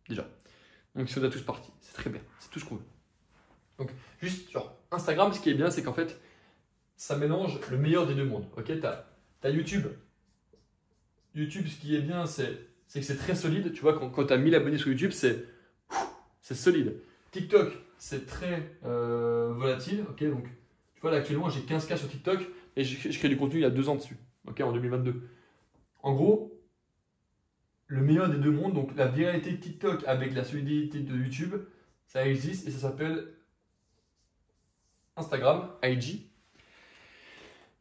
Déjà. Donc, ils sont déjà tous partis. C'est très bien. C'est tout ce qu'on veut. Donc, juste, genre, Instagram, ce qui est bien, c'est qu'en fait, ça mélange le meilleur des deux mondes. Ok, tu as YouTube. YouTube, ce qui est bien, c'est que c'est très solide. Tu vois, quand tu as 1000 abonnés sur YouTube, c'est solide. TikTok, c'est très volatile. Ok, donc tu vois là actuellement j'ai 15K sur TikTok et je crée du contenu il y a 2 ans dessus. Ok, en 2022. En gros, le meilleur des deux mondes, donc la viralité de TikTok avec la solidité de YouTube, ça existe et ça s'appelle Instagram, IG.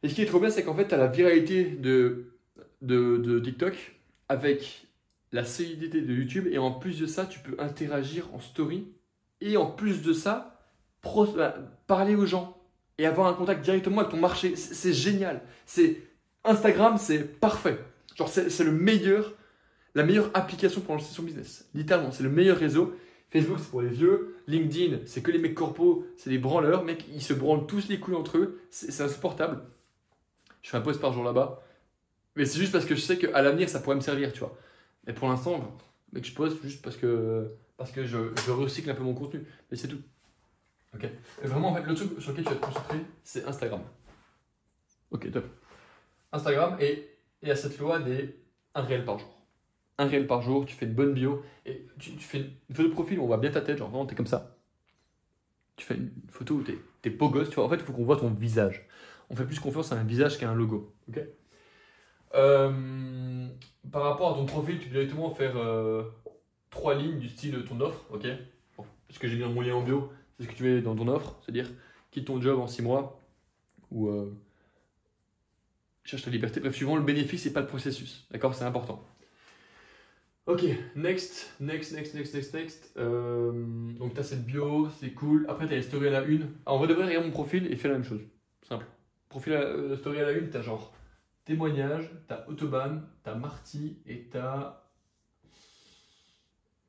Et ce qui est trop bien, c'est qu'en fait, tu as la viralité de TikTok avec la solidité de YouTube et en plus de ça, tu peux interagir en story. Et en plus de ça, parler aux gens et avoir un contact directement avec ton marché. C'est génial. Instagram, c'est parfait. Genre, c'est la meilleure application pour lancer son business. Littéralement, c'est le meilleur réseau. Facebook, c'est pour les vieux. LinkedIn, c'est que les mecs corpos, c'est des branleurs. Mec, ils se branlent tous les couilles entre eux. C'est insupportable. Je fais un post par jour là-bas. Mais c'est juste parce que je sais qu'à l'avenir, ça pourrait me servir, tu vois. Mais pour l'instant, mec, je poste juste parce que je recycle un peu mon contenu. Mais c'est tout. Ok. Et vraiment, en fait, le truc sur lequel tu vas te concentrer, c'est Instagram. Ok, top. Instagram et à cette loi des 1 réel par jour. 1 réel par jour, tu fais une bonne bio et tu fais une photo de profil où on voit bien ta tête, genre vraiment, t'es comme ça. Tu fais une photo où t'es beau gosse, tu vois. En fait, il faut qu'on voit ton visage. On fait plus confiance à un visage qu'à un logo. Ok. Par rapport à ton profil, tu peux directement faire 3 lignes du style de ton offre, ok. Bon, ce que j'ai mis dans mon lien en bio, c'est ce que tu mets dans ton offre, c'est-à-dire quitte ton job en 6 mois ou cherche ta liberté. Bref, suivant le bénéfice et pas le processus. D'accord, c'est important. Ok, next. Donc tu as cette bio, c'est cool. Après tu as les stories à la une. En vrai, devrait regarder mon profil et faire la même chose. Simple. Profil story à la une, tu as genre témoignage, tu as Autobahn, tu as Marty et tu as.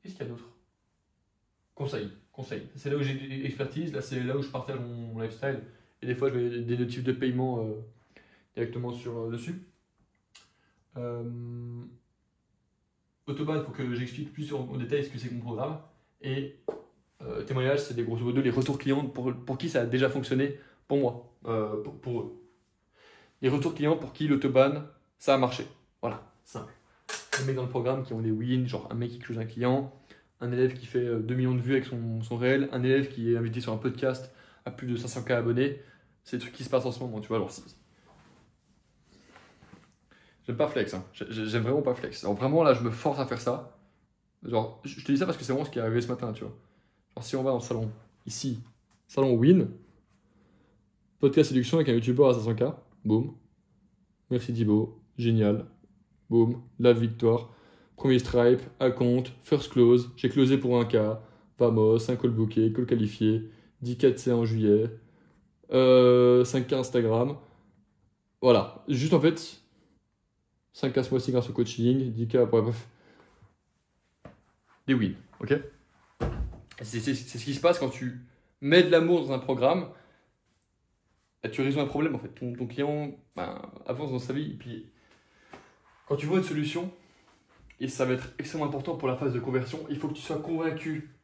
Qu'est-ce qu'il y a d'autre? Conseil. C'est là où j'ai expertise, là c'est là où je partage mon lifestyle. Et des fois je mets des notifs de paiement directement dessus. Autobahn, il faut que j'explique plus en détail ce que c'est que mon programme. Et témoignage, c'est des grosso modo les retours clients pour qui ça a déjà fonctionné pour moi, pour eux. Les retours clients pour qui l'autobahn, ça a marché. Voilà, simple. Les mecs dans le programme qui ont des wins, genre un mec qui close un client, un élève qui fait 2 millions de vues avec son réel, un élève qui est invité sur un podcast à plus de 500K abonnés. C'est des trucs qui se passent en ce moment, tu vois. Alors, j'aime pas flex, hein. J'aime vraiment pas flex. Alors vraiment là, je me force à faire ça. Genre, je te dis ça parce que c'est vraiment ce qui est arrivé ce matin, tu vois. Genre si on va dans le salon, ici, salon Win, podcast séduction avec un youtubeur à 500K, boum. Merci Thibaut, génial, boum, la victoire. Premier stripe, à compte, first close, j'ai closé pour 1K, Vamos, un call booké, call qualifié, 10K de C en juillet, 5K Instagram. Voilà, juste en fait, 5K ce mois-ci grâce au coaching, 10K, bref. Des wins, ok? C'est ce qui se passe quand tu mets de l'amour dans un programme, tu résous un problème en fait. Ton client avance dans sa vie, et puis quand tu vois une solution, et ça va être extrêmement important pour la phase de conversion, il faut que tu sois convaincu.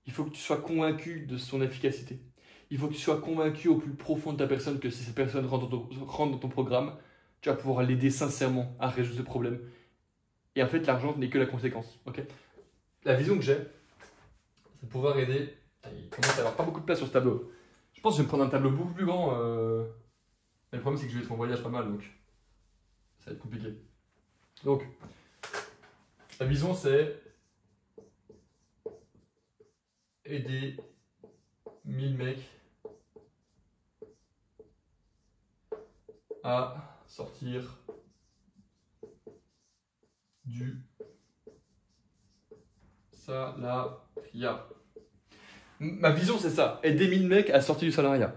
Il faut que tu sois convaincu de son efficacité. Il faut que tu sois convaincu au plus profond de ta personne que si cette personne rentre dans ton programme, tu vas pouvoir l'aider sincèrement à résoudre ce problème. Et en fait, l'argent n'est que la conséquence. Okay, la vision que j'ai, c'est de pouvoir aider. Il commence à avoir pas beaucoup de place sur ce tableau. Je pense que je vais me prendre un tableau beaucoup plus grand. Mais le problème, c'est que je vais être en voyage pas mal, donc ça va être compliqué. Donc, la vision, c'est aider 1000 mecs à sortir du salariat. Ma vision, c'est ça, aider 1000 mecs à sortir du salariat.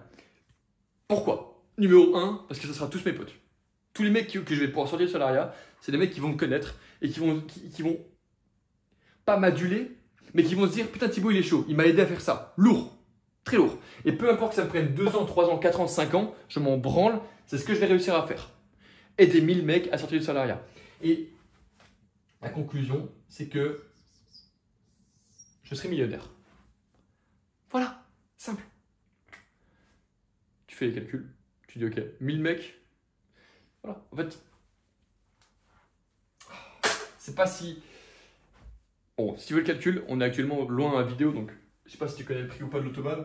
Pourquoi? Numéro 1, parce que ce sera tous mes potes. Tous les mecs que je vais pouvoir sortir du salariat, c'est des mecs qui vont me connaître et qui vont pas m'aduler, mais qui vont se dire putain, Thibaut il est chaud, il m'a aidé à faire ça. Lourd, très lourd. Et peu importe que ça me prenne 2 ans, 3 ans, 4 ans, 5 ans, je m'en branle, c'est ce que je vais réussir à faire. Aider 1000 mecs à sortir du salariat. Et la conclusion, c'est que je serai millionnaire. Voilà, simple. Tu fais les calculs, tu dis ok, 1000 mecs, voilà. En fait, c'est pas si. Bon, si tu veux le calcul, on est actuellement loin à la vidéo, donc je sais pas si tu connais le prix ou pas de l'autobahn,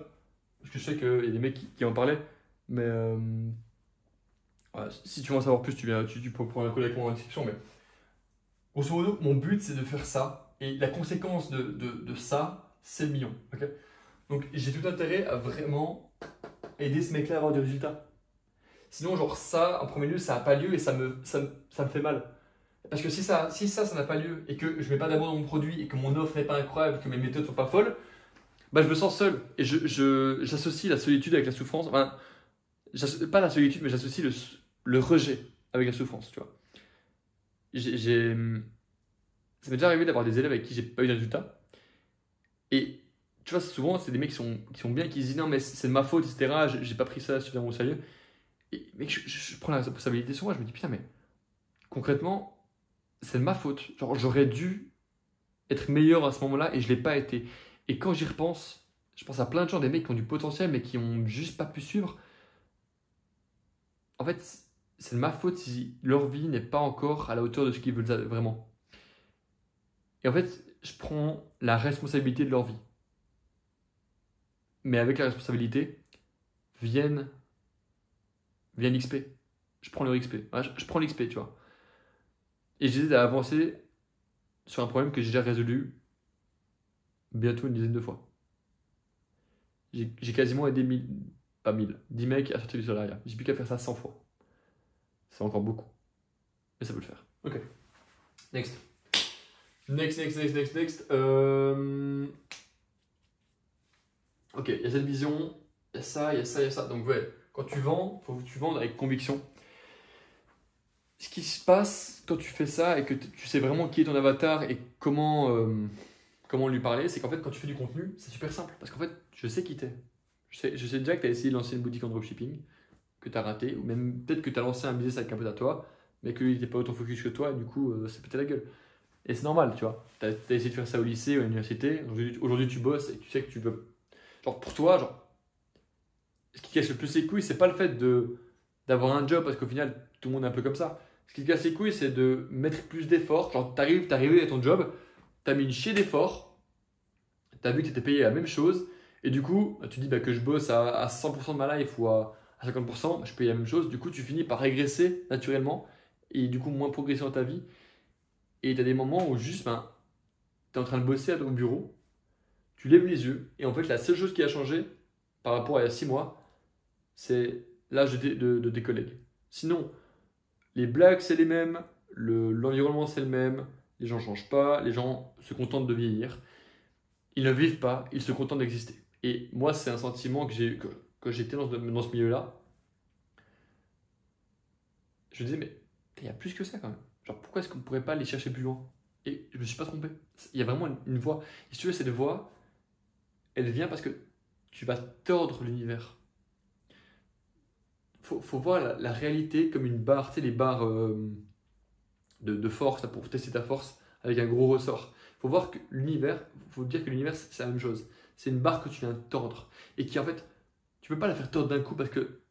parce que je sais qu'il y a des mecs qui en parlaient, mais voilà, si tu veux en savoir plus, tu peux prendre un call avec moi en description, mais grosso modo, mon but c'est de faire ça, et la conséquence de ça, c'est le million. Okay, donc j'ai tout intérêt à vraiment aider ce mec-là à avoir du résultat. Sinon, genre ça, en premier lieu, ça n'a pas lieu et ça me fait mal. Parce que si ça n'a pas lieu et que je mets pas d'amour dans mon produit et que mon offre n'est pas incroyable, que mes méthodes sont pas folles, bah je me sens seul et j'associe la solitude avec la souffrance. Enfin, pas la solitude, mais j'associe le rejet avec la souffrance, tu vois. Ça m'est déjà arrivé d'avoir des élèves avec qui j'ai pas eu de résultat. Et tu vois, souvent, c'est des mecs qui sont bien, qui se disent non, mais c'est de ma faute, etc. J'ai pas pris ça suffisamment au sérieux. Et mec, je prends la responsabilité sur moi. Je me dis putain, mais concrètement, c'est de ma faute. Genre, j'aurais dû être meilleur à ce moment-là et je l'ai pas été. Et quand j'y repense, je pense à plein de gens, des mecs qui ont du potentiel mais qui ont juste pas pu suivre. En fait, c'est de ma faute si leur vie n'est pas encore à la hauteur de ce qu'ils veulent vraiment. Et en fait, je prends la responsabilité de leur vie. Mais avec la responsabilité, viennent l'XP. Je prends leur XP. Je prends l'XP, tu vois. Et j'essaie à avancer sur un problème que j'ai déjà résolu bientôt une dizaine de fois. J'ai quasiment aidé 1000, pas 1000, 10 mecs à sortir du salariat. J'ai plus qu'à faire ça 100 fois. c'est encore beaucoup. Mais ça peut le faire. Ok. Next. Next. Ok, il y a cette vision, il y a ça. Donc ouais, quand tu vends, il faut que tu vendes avec conviction. Ce qui se passe quand tu fais ça et que tu sais vraiment qui est ton avatar et comment lui parler, c'est qu'en fait, quand tu fais du contenu, c'est super simple. Parce qu'en fait, je sais qui t'es. Je sais déjà que tu as essayé de lancer une boutique en dropshipping, que tu as raté, ou même peut-être que tu as lancé un business avec un pote à toi, mais qu'il n'était pas autant focus que toi, et du coup, c'est pété la gueule. Et c'est normal, tu vois. Tu as essayé de faire ça au lycée ou à l'université, aujourd'hui tu bosses et tu sais que tu veux. Genre, pour toi, genre, ce qui casse le plus les couilles, c'est pas le fait d'avoir un job, parce qu'au final, tout le monde est un peu comme ça. Ce qui te casse les couilles, c'est de mettre plus d'efforts. Genre, t'es arrivé à ton job, t'as mis une chier d'efforts, t'as vu que t'étais payé la même chose, et du coup, tu dis bah, que je bosse à 100% de ma life ou à 50%, je paye la même chose. Du coup, tu finis par régresser naturellement, et du coup, moins progresser dans ta vie. Et t'as des moments où juste, ben, t'es en train de bosser au bureau, tu lèves les yeux, et en fait, la seule chose qui a changé par rapport à il y a 6 mois, c'est l'âge de tes collègues. Sinon, les blagues, c'est les mêmes, l'environnement, c'est le même, les gens ne changent pas, les gens se contentent de vieillir. Ils ne vivent pas, ils se contentent d'exister. Et moi, c'est un sentiment que j'ai eu quand j'étais dans ce milieu-là. Je me disais, mais il y a plus que ça quand même. Genre, pourquoi est-ce qu'on ne pourrait pas aller chercher plus loin? Et je ne me suis pas trompé. Il y a vraiment une voie. Et si tu veux, cette voie, elle vient parce que tu vas tordre l'univers. Faut voir la réalité comme une barre, tu sais, les barres de force, là, pour tester ta force avec un gros ressort. Faut voir que l'univers, faut dire que l'univers, c'est la même chose. C'est une barre que tu viens tordre et qui, en fait, tu peux pas la faire tordre d'un coup parce que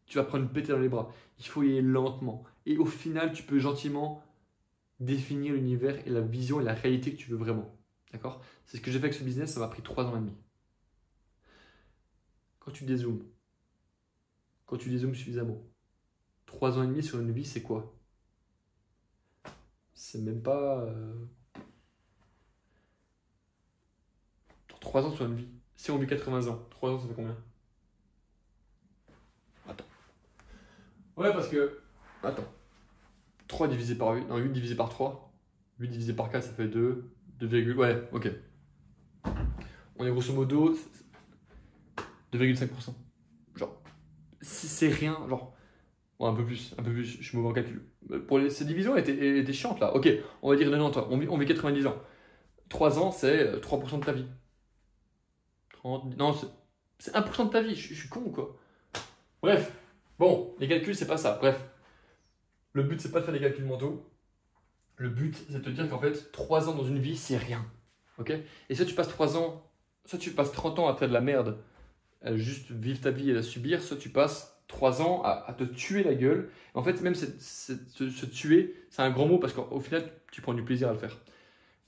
tu vas prendre une pétée dans les bras. Il faut y aller lentement. Et au final, tu peux gentiment définir l'univers et la vision et la réalité que tu veux vraiment. D'accord? C'est ce que j'ai fait avec ce business, ça m'a pris 3 ans et demi. Quand tu dézoomes suffisamment, 3 ans et demi sur une vie, c'est quoi? C'est même pas 3 ans sur une vie. Si on vit 80 ans, 3 ans, ça fait combien? Attends. Ouais, parce que. Attends. 3 divisé par 8. Non, 8 divisé par 3. 8 divisé par 4, ça fait 2. 2, ouais, ok. On est grosso modo 2,5%. Genre, si c'est rien, genre. Ouais, un peu plus, je suis mauvais en calcul. Cette division était chiante là. Ok, on va dire 90 ans. On vit 90 ans. 3 ans, c'est 3% de ta vie. 30, non, c'est 1% de ta vie. Je suis con ou quoi? Bref, bon, les calculs, c'est pas ça. Bref, le but, c'est pas de faire des calculs mentaux. Le but, c'est de te dire qu'en fait, 3 ans dans une vie, c'est rien. Ok? Et soit tu passes 3 ans, soit tu passes 30 ans à faire de la merde, à juste vivre ta vie et la subir, soit tu passes 3 ans à te tuer la gueule. En fait, même se tuer, c'est un grand mot parce qu'au final, tu prends du plaisir à le faire.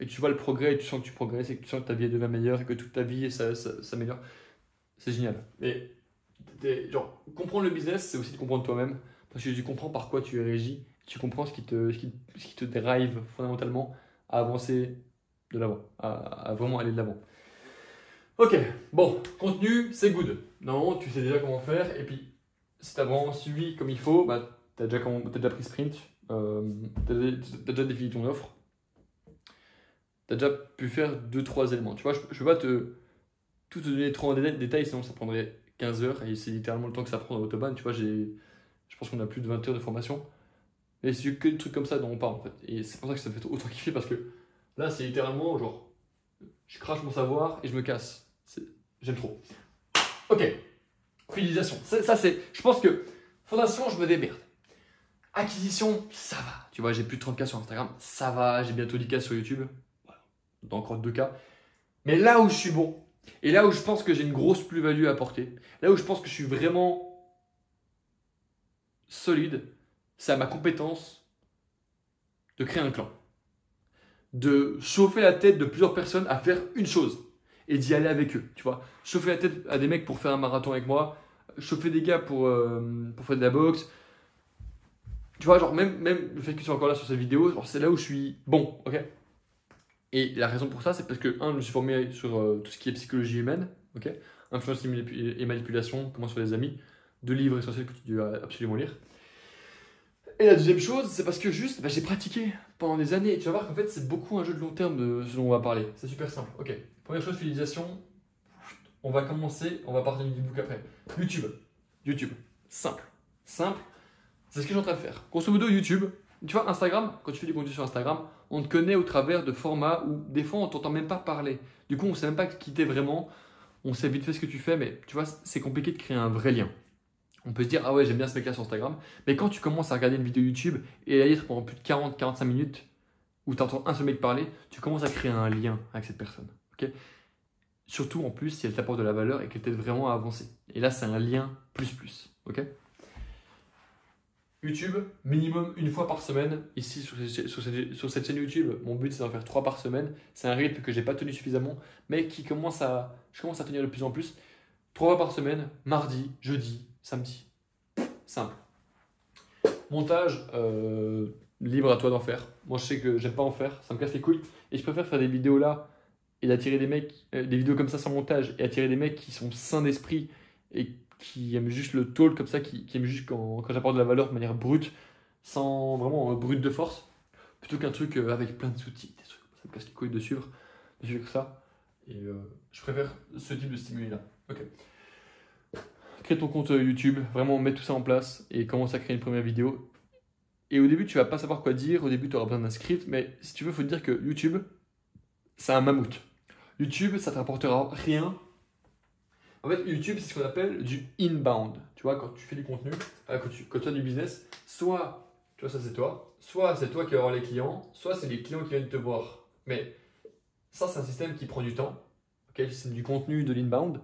Et tu vois le progrès et tu sens que tu progresses et que tu sens que ta vie devient meilleure et que toute ta vie s'améliore. C'est génial. Mais genre, comprendre le business, c'est aussi de comprendre toi-même. Parce que tu comprends par quoi tu es régi. Tu comprends ce qui te drive fondamentalement à avancer de l'avant, à vraiment aller de l'avant. Ok, bon, contenu, c'est good. Non, tu sais déjà comment faire. Et puis, si tu as vraiment suivi comme il faut, bah, tu as déjà pris sprint, tu as déjà défini ton offre. Tu as déjà pu faire 2-3 éléments. Tu vois, je ne peux pas tout te donner trop en détail, sinon ça prendrait 15 heures et c'est littéralement le temps que ça prend dans l'autobahn. Tu vois, je pense qu'on a plus de 20 heures de formation. Et c'est que des trucs comme ça dont on parle en fait. Et c'est pour ça que ça me fait autant kiffer parce que là, c'est littéralement genre, je crache mon savoir et je me casse. J'aime trop. Ok, fidélisation. Ça c'est, je pense que fondation, je me démerde. Acquisition, ça va. Tu vois, j'ai plus de 30K sur Instagram, ça va. J'ai bientôt 10K sur YouTube. Dans encore 2K. Mais là où je suis bon, et là où je pense que j'ai une grosse plus-value à apporter, là où je pense que je suis vraiment solide, c'est à ma compétence de créer un clan. De chauffer la tête de plusieurs personnes à faire une chose et d'y aller avec eux. Tu vois, chauffer la tête à des mecs pour faire un marathon avec moi, chauffer des gars pour faire de la boxe. Tu vois, genre même le fait que tu sois encore là sur cette vidéo, c'est là où je suis bon, ok? Et la raison pour ça, c'est parce que, je me suis formé sur tout ce qui est psychologie humaine, ok, influence et manipulation, comment sur les amis, 2 livres essentiels que tu dois absolument lire. Et la deuxième chose, c'est parce que juste, j'ai pratiqué pendant des années. Et tu vas voir qu'en fait, c'est beaucoup un jeu de long terme de ce dont on va parler. C'est super simple. Ok, première chose, fidélisation. On va commencer, on va partir du book après. YouTube. YouTube. Simple. Simple. C'est ce que je suis en train de faire. Grosso modo, YouTube. Tu vois, Instagram, quand tu fais du contenu sur Instagram, on te connaît au travers de formats où des fois on t'entend même pas parler. Du coup, on sait même pas qui t'es vraiment. On sait vite fait ce que tu fais, mais tu vois, c'est compliqué de créer un vrai lien. On peut se dire, ah ouais, j'aime bien ce mec-là sur Instagram. Mais quand tu commences à regarder une vidéo YouTube et à y être pendant plus de 40-45 minutes, où tu entends un seul mec parler, tu commences à créer un lien avec cette personne. Okay, surtout en plus si elle t'apporte de la valeur et qu'elle t'aide vraiment à avancer. Et là, c'est un lien plus. Okay, YouTube, minimum une fois par semaine. Ici, sur cette chaîne YouTube, mon but, c'est d'en faire 3 par semaine. C'est un rythme que je n'ai pas tenu suffisamment, mais je commence à tenir de plus en plus. 3 fois par semaine, mardi, jeudi, samedi. Simple. Montage, libre à toi d'en faire. Moi, je sais que j'aime pas en faire, ça me casse les couilles. Et je préfère faire des vidéos là et d'attirer des mecs, des vidéos comme ça sans montage, et attirer des mecs qui sont sains d'esprit et qui aiment juste le talk comme ça, qui aiment juste quand j'apporte de la valeur de manière brute, sans vraiment brute de force, plutôt qu'un truc avec plein de sous-titres, des trucs, ça me casse les couilles de suivre ça. Et je préfère ce type de stimuli là. Ok. Crée ton compte YouTube, vraiment mets tout ça en place et commence à créer une première vidéo. Et au début, tu vas pas savoir quoi dire, au début, tu auras besoin d'un script, mais si tu veux, il faut te dire que YouTube, c'est un mammouth. YouTube, ça te rapportera rien. En fait, YouTube, c'est ce qu'on appelle du inbound. Tu vois, quand tu fais du contenu, quand tu as du business, soit, tu vois, ça c'est toi, soit c'est toi qui vas voir les clients, soit c'est les clients qui viennent te voir. Mais ça, c'est un système qui prend du temps. Okay, c'est du contenu, de l'inbound.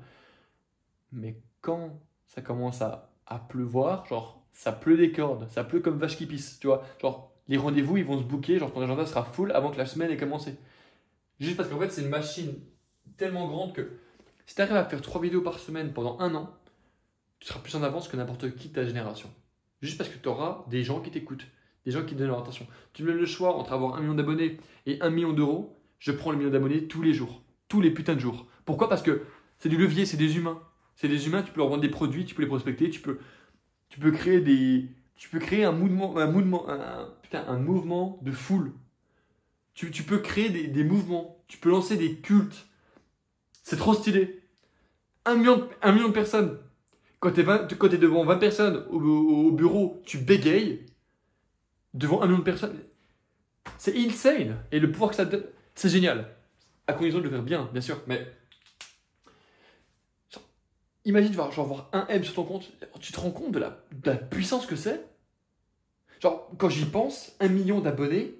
Mais quand ça commence à pleuvoir, genre, ça pleut des cordes, ça pleut comme vache qui pisse, tu vois. Genre, les rendez-vous, ils vont se booker, genre ton agenda sera full avant que la semaine ait commencé. Juste parce qu'en fait, c'est une machine tellement grande que si tu arrives à faire 3 vidéos par semaine pendant 1 an, tu seras plus en avance que n'importe qui de ta génération. Juste parce que tu auras des gens qui t'écoutent, des gens qui te donnent leur attention. Tu me donnes le choix entre avoir 1 million d'abonnés et 1 million d'euros, je prends le million d'abonnés tous les jours. Tous les putains de jours. Pourquoi? Parce que c'est du levier, c'est des humains. C'est des humains, tu peux leur vendre des produits, tu peux les prospecter, tu peux créer un mouvement de foule. Tu peux créer des mouvements, tu peux lancer des cultes. C'est trop stylé. 1 million de personnes. Quand tu es devant 20 personnes au bureau, tu bégayes. Devant 1 million de personnes. C'est insane. Et le pouvoir que ça te donne, c'est génial. À condition de le faire bien, bien sûr. Mais imagine, genre voir un M sur ton compte. Tu te rends compte de la puissance que c'est? Genre, quand j'y pense, 1 million d'abonnés,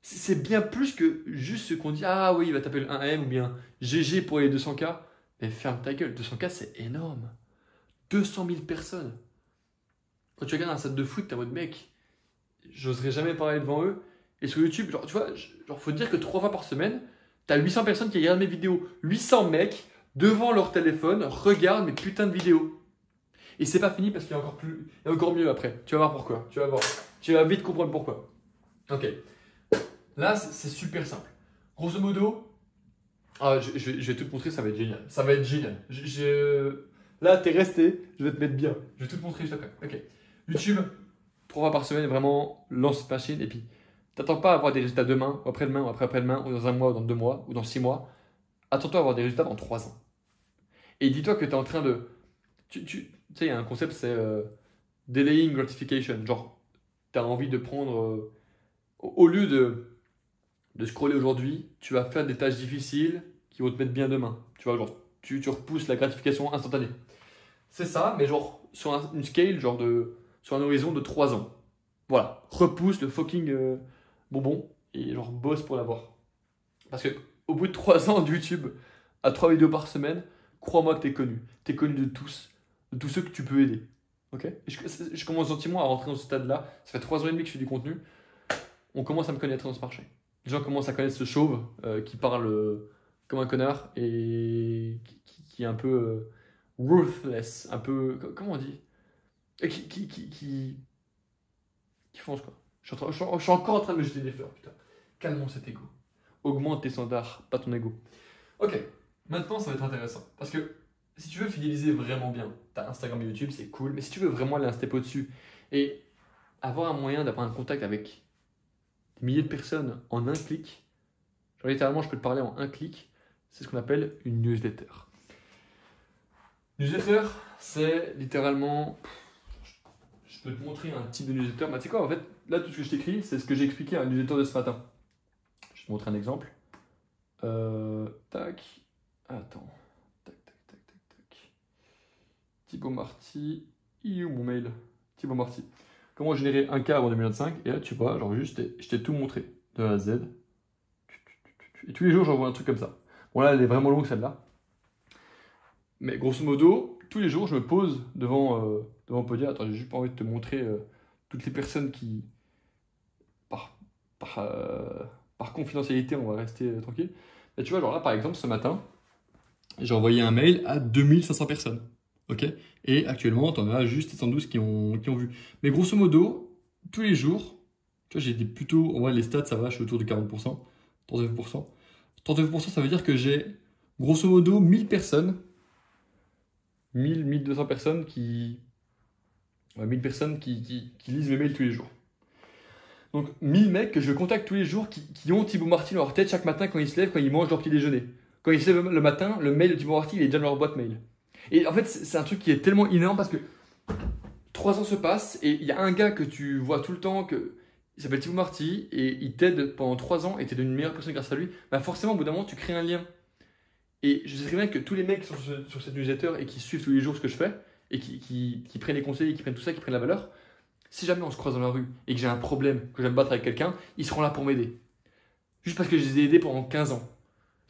c'est bien plus que juste ce qu'on dit. Ah oui, il va taper le 1M ou bien GG pour les 200K. Mais ferme ta gueule, 200K c'est énorme. 200 000 personnes. Quand tu regardes un stade de foot, t'es en mode mec, j'oserais jamais parler devant eux. Et sur YouTube, genre, tu vois, faut te dire que 3 fois par semaine, t'as 800 personnes qui regardent mes vidéos. 800 mecs devant leur téléphone regardent mes putains de vidéos. Et c'est pas fini parce qu'il y a encore mieux après. Tu vas voir pourquoi. Tu vas voir. Tu vas vite comprendre pourquoi. Ok. Là, c'est super simple. Grosso modo, je vais tout te montrer, ça va être génial. Ça va être génial. Là, t'es resté, je vais te mettre bien. Je vais tout te montrer juste après. Ok. YouTube, 3 fois par semaine, vraiment, lance cette machine. Et puis, t'attends pas à avoir des résultats demain, ou après-demain, ou après-demain, ou dans 1 mois, ou dans 2 mois, ou dans 6 mois. Attends-toi à avoir des résultats dans 3 ans. Et dis-toi que tu es en train de... Tu sais, il y a un concept, c'est delaying gratification. Genre, tu as envie de prendre... au lieu de scroller aujourd'hui, tu vas faire des tâches difficiles qui vont te mettre bien demain. Tu vois, genre, tu repousses la gratification instantanée. C'est ça, mais genre, sur une scale, genre sur un horizon de 3 ans. Voilà, repousse le fucking bonbon et genre bosse pour l'avoir. Parce que au bout de 3 ans de YouTube, à 3 vidéos par semaine, crois-moi que t'es connu. T'es connu de tous ceux que tu peux aider. Ok? Je commence gentiment à rentrer dans ce stade-là. Ça fait 3 ans et demi que je fais du contenu. On commence à me connaître dans ce marché. Les gens commencent à connaître ce chauve qui parle comme un connard et qui est un peu ruthless, un peu, comment on dit, et qui fonce quoi. Je suis encore en train de me jeter des fleurs, putain. Calmons cet ego. Augmente tes standards, pas ton ego. Ok, maintenant ça va être intéressant. Parce que si tu veux fidéliser vraiment bien, t'as Instagram et YouTube, c'est cool, mais si tu veux vraiment aller un step au-dessus et avoir un moyen d'avoir un contact avec des milliers de personnes en un clic, genre littéralement je peux te parler en un clic, c'est ce qu'on appelle une newsletter. Newsletter, c'est littéralement, je peux te montrer un type de newsletter, mais tu sais quoi, en fait, là tout ce que je t'écris, c'est ce que j'ai expliqué à un newsletter de ce matin. Je vais te montrer un exemple. Tac, attends, tac. Thibaut Marty, il est où mon mail? Thibaut Marty. Comment générer un cas avant 2025? Et là, tu vois, genre juste, je t'ai tout montré, de A à Z. Et tous les jours, j'envoie un truc comme ça. Bon, là, elle est vraiment longue, celle-là. Mais grosso modo, tous les jours, je me pose devant Podia. Attends, j'ai juste pas envie de te montrer toutes les personnes qui, par confidentialité, on va rester tranquille. Et tu vois, genre là, par exemple, ce matin, j'ai envoyé un mail à 2500 personnes. Ok? Et actuellement, tu en as juste 712 qui ont vu. Mais grosso modo, tous les jours, tu vois, j'ai des plutôt. En vrai, les stats, ça va, je suis autour de 40%, 39%. 39%, ça veut dire que j'ai grosso modo 1000 personnes, 1200 personnes qui. Ouais, 1000 personnes qui lisent mes mails tous les jours. Donc 1000 mecs que je contacte tous les jours qui ont Thibaut Marty dans leur tête chaque matin quand ils se lèvent, quand ils mangent leur petit déjeuner. Quand ils se lèvent le matin, le mail de Thibaut Marty il est déjà dans leur boîte mail. Et en fait, c'est un truc qui est tellement énorme parce que 3 ans se passent et il y a un gars que tu vois tout le temps, il s'appelle Thibaut Marty et il t'aide pendant 3 ans et t'es devenu une meilleure personne grâce à lui. Bah forcément, au bout d'un moment, tu crées un lien. Et je sais très bien que tous les mecs qui sont sur cette newsletter et qui suivent tous les jours ce que je fais et qui prennent les conseils, qui prennent tout ça, qui prennent la valeur, si jamais on se croise dans la rue et que j'ai un problème, que je vais me battre avec quelqu'un, ils seront là pour m'aider. Juste parce que je les ai aidés pendant 15 ans.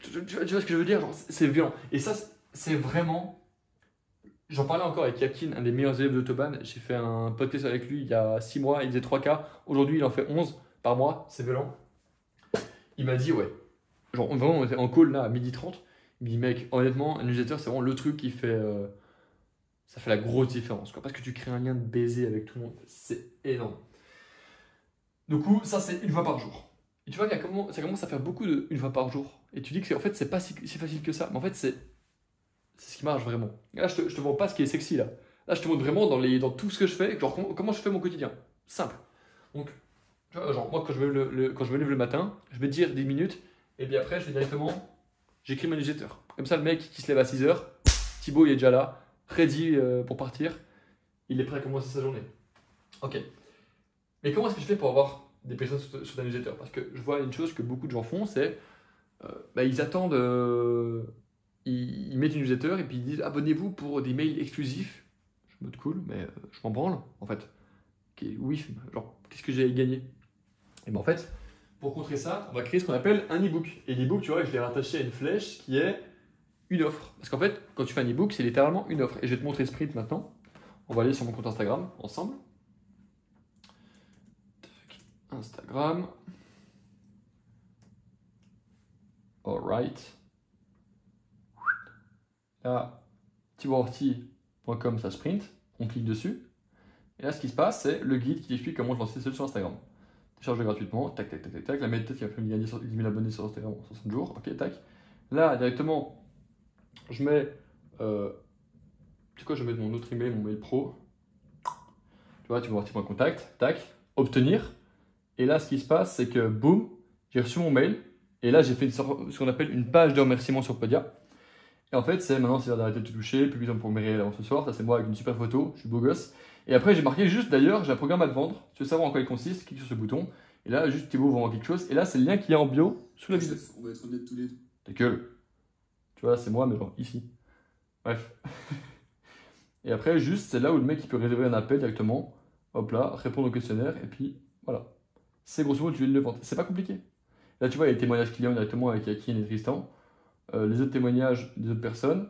Tu vois ce que je veux dire? C'est violent. Et ça, c'est vraiment... J'en parlais encore avec Yakin, un des meilleurs élèves d'Autobahn. J'ai fait un podcast avec lui il y a 6 mois, il faisait 3K. Aujourd'hui, il en fait 11 par mois, c'est violent. Il m'a dit, ouais. Genre, vraiment, on était en call là à 12h30. Il me dit, mec, honnêtement, un newsletter, c'est vraiment le truc qui fait... ça fait la grosse différence, quoi, parce que tu crées un lien de baiser avec tout le monde. C'est énorme. Du coup, ça, c'est une fois par jour. Et tu vois que ça commence à faire beaucoup de une fois par jour. Et tu dis que en fait, c'est pas si facile que ça. Mais en fait, c'est ce qui marche vraiment. Et là, je te montre pas ce qui est sexy, là. Là, je te montre vraiment dans tout ce que je fais, genre comment je fais mon quotidien. Simple. Donc, tu vois, genre, moi, quand je me lève le matin, je vais te dire 10 minutes, et puis après, je vais directement, j'écris ma newsletter. Comme ça, le mec qui se lève à 6h, Thibaut, il est déjà là, ready pour partir, il est prêt à commencer sa journée. Ok. Mais comment est-ce que je fais pour avoir des personnes sur ta newsletter? Parce que je vois une chose que beaucoup de gens font, c'est ils attendent, ils mettent une newsletter et puis ils disent abonnez-vous pour des mails exclusifs. Je me mode cool, mais je m'en branle en fait. Oui, genre qu'est-ce que j'ai gagné? Et ben en fait, pour contrer ça, on va créer ce qu'on appelle un e-book. Et l'e-book, tu vois, je l'ai rattaché à une flèche qui est une offre. Parce qu'en fait, quand tu fais un e-book, c'est littéralement une offre. Et je vais te montrer Sprint maintenant. On va aller sur mon compte Instagram ensemble. Instagram. Alright. Là, thibautmarty.com ça sprint. On clique dessus. Et là, ce qui se passe, c'est le guide qui t'explique comment te lancer seul sur Instagram. Télécharger gratuitement. Tac, tac, tac, tac, tac. La méthode qui va me gagner 10 000 abonnés sur Instagram en 60 jours. Ok, tac. Là, directement, je mets. Tu sais quoi, je vais mettre mon autre email, mon mail pro. Tu vois, thibautmarty.contact. Tac. Obtenir. Et là, ce qui se passe, c'est que boum, j'ai reçu mon mail. Et là, j'ai fait ce qu'on appelle une page de remerciement sur Podia. Et en fait, c'est maintenant, c'est l'heure d'arrêter de te toucher. Plus besoin pour me réveiller avant ce soir. Ça, c'est moi avec une super photo. Je suis beau gosse. Et après, j'ai marqué juste d'ailleurs, j'ai un programme à te vendre. Tu veux savoir en quoi il consiste? Clique sur ce bouton. Et là, juste Thibaut vend quelque chose. Et là, c'est le lien qui est en bio sous la vidéo. On va être honnêtes tous les deux. Ta gueule. Tu vois, c'est moi, mais genre ici. Bref. Et après, juste, c'est là où le mec il peut réserver un appel directement. Hop là, répondre au questionnaire. Et puis, voilà. C'est grosso modo, tu viens de le vendre. C'est pas compliqué. Là, tu vois, il y a les témoignages clients directement avec Yakin et Tristan. Les autres témoignages des autres personnes.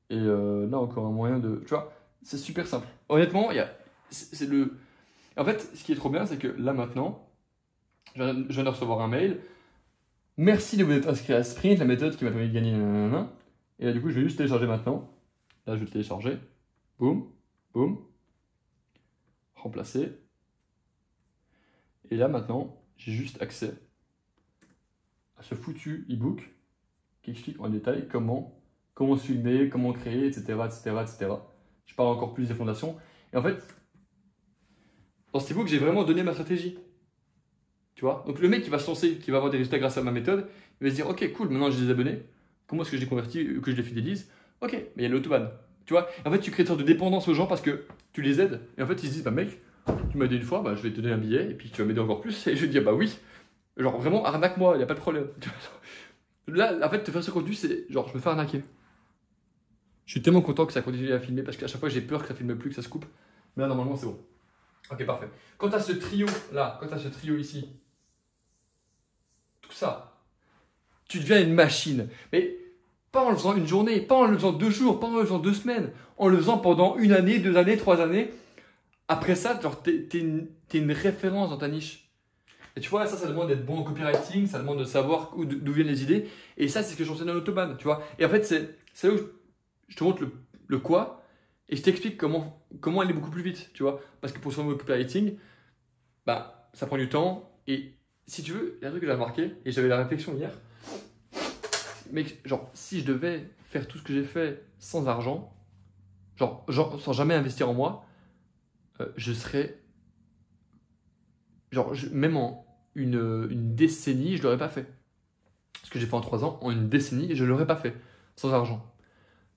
Et là, encore un moyen de. Tu vois, c'est super simple. Honnêtement, c'est le. En fait, ce qui est trop bien, c'est que là, maintenant, je viens de recevoir un mail. Merci de vous être inscrit à Sprint, la méthode qui m'a permis de gagner. Nanana. Et là, du coup, je vais juste télécharger maintenant. Là, je vais le télécharger. Boum, boum. Remplacer. Et là, maintenant, j'ai juste accès à ce foutu e-book qui explique en détail comment se filmer, comment créer, etc., etc., etc. Je parle encore plus des fondations. Et en fait, dans cet ebook, j'ai vraiment donné ma stratégie. Tu vois? Donc le mec qui va se lancer, qui va avoir des résultats grâce à ma méthode, il va se dire ok, cool, maintenant j'ai des abonnés. Comment est-ce que je les convertis, que je les fidélise? Ok, mais il y a l'autoban. Tu vois? En fait, tu crées une sorte de dépendance aux gens parce que tu les aides. Et en fait, ils se disent bah mec, tu m'as aidé une fois, bah, je vais te donner un billet et puis tu vas m'aider encore plus. Et je vais te dire bah oui. Genre vraiment, arnaque-moi, il n'y a pas de problème. Là, en fait, te faire ce contenu, c'est genre je me fais arnaquer. Je suis tellement content que ça continue à filmer parce qu'à chaque fois, j'ai peur que ça filme plus, que ça se coupe. Mais là, normalement, c'est bon. Ok, parfait. Quand tu as ce trio là, quand tu as ce trio ici, tout ça, tu deviens une machine. Mais pas en le faisant une journée, pas en le faisant 2 jours, pas en le faisant 2 semaines, en le faisant pendant 1 année, 2 années, 3 années. Après ça, genre, t'es une référence dans ta niche. Et tu vois, ça demande d'être bon en copywriting, ça demande de savoir d'où viennent les idées. Et ça, c'est ce que j'enseigne dans l'Autoban, tu vois. Et en fait, c'est là où je te montre le quoi et je t'explique comment aller beaucoup plus vite, tu vois. Parce que pour son copywriting, bah, ça prend du temps. Et si tu veux, il y a un truc que j'ai remarqué et j'avais la réflexion hier. Mec, genre, si je devais faire tout ce que j'ai fait sans argent, genre sans jamais investir en moi, je serais. Genre, même en une décennie, je ne l'aurais pas fait. Ce que j'ai fait en 3 ans, en une décennie, je ne l'aurais pas fait sans argent.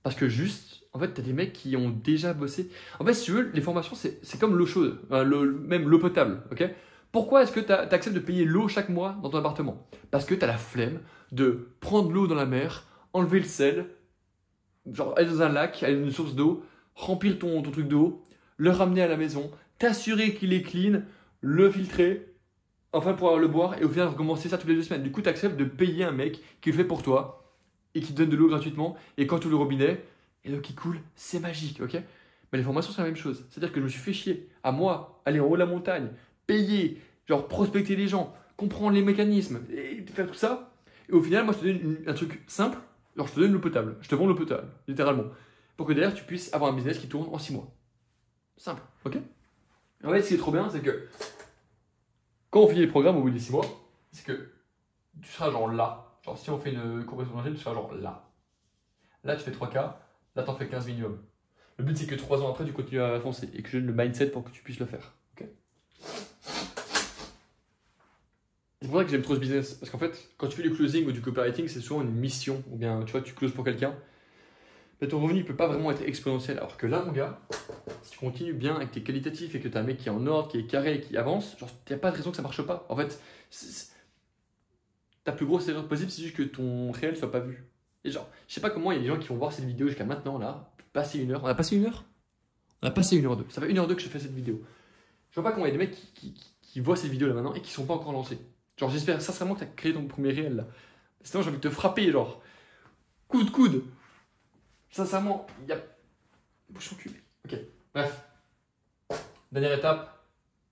Parce que juste, en fait, tu as des mecs qui ont déjà bossé. En fait, si tu veux, les formations, c'est comme l'eau chaude, même l'eau potable, ok? Pourquoi est-ce que tu acceptes de payer l'eau chaque mois dans ton appartement? Parce que tu as la flemme de prendre l'eau dans la mer, enlever le sel, genre aller dans un lac, aller dans une source d'eau, remplir ton truc d'eau, le ramener à la maison, t'assurer qu'il est clean, le filtrer, enfin pouvoir le boire et au final recommencer ça toutes les 2 semaines. Du coup, tu acceptes de payer un mec qui le fait pour toi et qui te donne de l'eau gratuitement et quand tu ouvres le robinet et l'eau qui coule, c'est magique, ok? Mais les formations, c'est la même chose. C'est-à-dire que je me suis fait chier à moi, aller en haut de la montagne, payer, genre prospecter les gens, comprendre les mécanismes et faire tout ça. Et au final, moi, je te donne un truc simple, genre je te donne l'eau potable, je te vends l'eau potable, littéralement, pour que derrière tu puisses avoir un business qui tourne en 6 mois. Simple, ok? En fait, ce qui est trop bien, c'est que quand on finit les programmes au bout des 6 mois, c'est que tu seras genre là. Genre si on fait une conversion d'argent, tu seras genre là. Là, tu fais 3K, là, t'en fais 15 minimum. Le but, c'est que 3 ans après, tu continues à avancer et que je donne le mindset pour que tu puisses le faire. Okay, c'est pour ça que j'aime trop ce business. Parce qu'en fait, quand tu fais du closing ou du copywriting, c'est souvent une mission. Ou bien, tu vois, tu closes pour quelqu'un. Mais ton revenu ne peut pas vraiment être exponentiel. Alors que là, mon gars, si tu continues bien et que tu es qualitatif et que tu as un mec qui est en ordre, qui est carré, qui avance, genre, il n'y a pas de raison que ça ne marche pas. En fait, ta plus grosse erreur possible, c'est juste que ton réel ne soit pas vu. Et genre, je sais pas comment il y a des gens qui vont voir cette vidéo jusqu'à maintenant, là, passer 1 heure. On a passé 1 heure? On a passé 1h02. Ça fait 1h02 que je fais cette vidéo. Je vois pas comment il y a des mecs qui voient cette vidéo là maintenant et qui sont pas encore lancés. Genre, j'espère sincèrement que tu as créé ton premier réel là. Sinon, j'ai envie de te frapper, genre, coup de coude. Sincèrement, il y a. Bouche ton cul. Ok, bref. Dernière étape,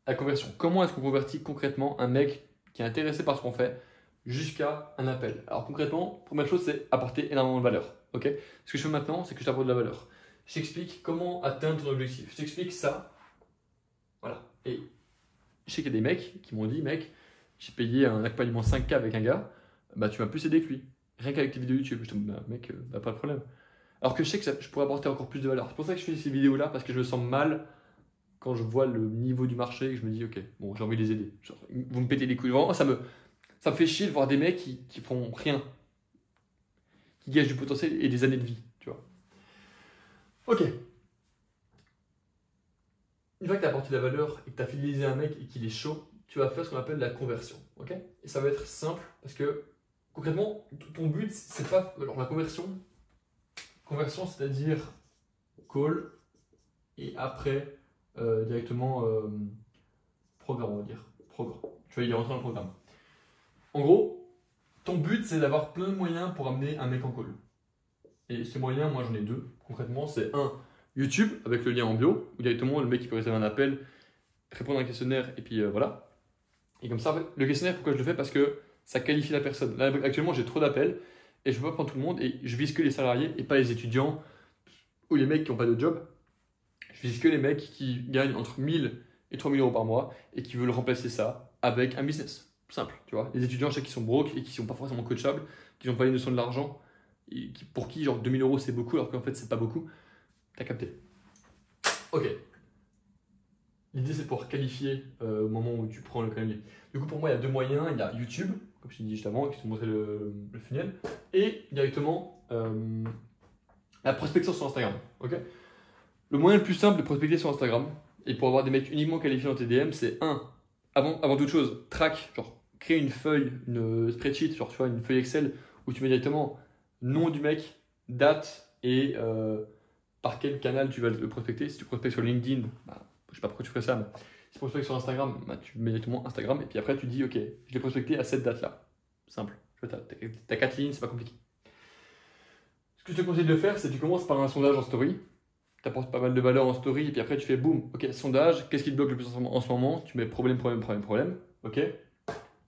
la conversion. Comment est-ce qu'on convertit concrètement un mec qui est intéressé par ce qu'on fait jusqu'à un appel? Alors concrètement, première chose, c'est apporter énormément de valeur. Ok? Ce que je fais maintenant, c'est que je t'apporte de la valeur. Je t'explique comment atteindre ton objectif. Je t'explique ça. Voilà. Et je sais qu'il y a des mecs qui m'ont dit, mec, j'ai payé un accompagnement 5K avec un gars, bah tu m'as plus aidé que lui. Rien qu'avec tes vidéos YouTube. Je te dis, bah, mec, bah, pas de problème. Alors que je sais que je pourrais apporter encore plus de valeur. C'est pour ça que je fais ces vidéos-là, parce que je me sens mal quand je vois le niveau du marché et que je me dis, ok, bon, j'ai envie de les aider. Genre, vous me pétez les couilles. Vraiment, ça me fait chier de voir des mecs qui font rien, qui gâchent du potentiel et des années de vie, tu vois. Ok. Une fois que tu as apporté de la valeur et que tu as fidélisé un mec et qu'il est chaud, tu vas faire ce qu'on appelle la conversion. Ok? Et ça va être simple parce que concrètement, ton but, c'est pas. Alors, la conversion, c'est-à-dire call et après directement programme, on va dire. Programme. Tu vois, il est rentré dans le programme. En gros, ton but, c'est d'avoir plein de moyens pour amener un mec en call. Et ces moyens, moi j'en ai 2. Concrètement, c'est un, YouTube, avec le lien en bio, où directement le mec il peut réserver un appel, répondre à un questionnaire, et puis voilà. Et comme ça, en fait, le questionnaire, pourquoi je le fais? Parce que ça qualifie la personne. Là, actuellement, j'ai trop d'appels, et je ne peux pas prendre tout le monde, et je vise que les salariés, et pas les étudiants, ou les mecs qui n'ont pas de job. Je vise que les mecs qui gagnent entre 1000 et 3000 euros par mois, et qui veulent remplacer ça avec un business. Simple, tu vois. Les étudiants, je sais qu'ils sont broke, et qui ne sont pas forcément coachables, qui n'ont pas les notions de l'argent, et pour qui, genre, 2000 euros, c'est beaucoup, alors qu'en fait, c'est pas beaucoup. T'as capté. Ok. l'idée c'est de pouvoir qualifier au moment où tu prends le calendrier. Du coup, pour moi, il y a deux moyens. Il y a YouTube, comme je t'ai dit juste avant, qui te montrait le funnel, et directement la prospection sur Instagram. Ok. Le moyen le plus simple de prospecter sur Instagram, et pour avoir des mecs uniquement qualifiés dans tes DM, c'est avant toute chose, track, genre créer une feuille, une spreadsheet, genre tu vois, une feuille Excel où tu mets directement nom du mec, date et par quel canal tu vas le prospecter. Si tu prospectes sur LinkedIn, bah, je sais pas pourquoi tu ferais ça, mais si tu prospectes sur Instagram, bah, tu mets directement Instagram et puis après tu dis ok, je l'ai prospecté à cette date-là. Simple. Tu as 4 lignes, c'est pas compliqué. Ce que je te conseille de faire, c'est que tu commences par un sondage en story. Tu apportes pas mal de valeur en story et puis après tu fais boum, ok, sondage, qu'est-ce qui te bloque le plus en ce moment? Tu mets problème, ok.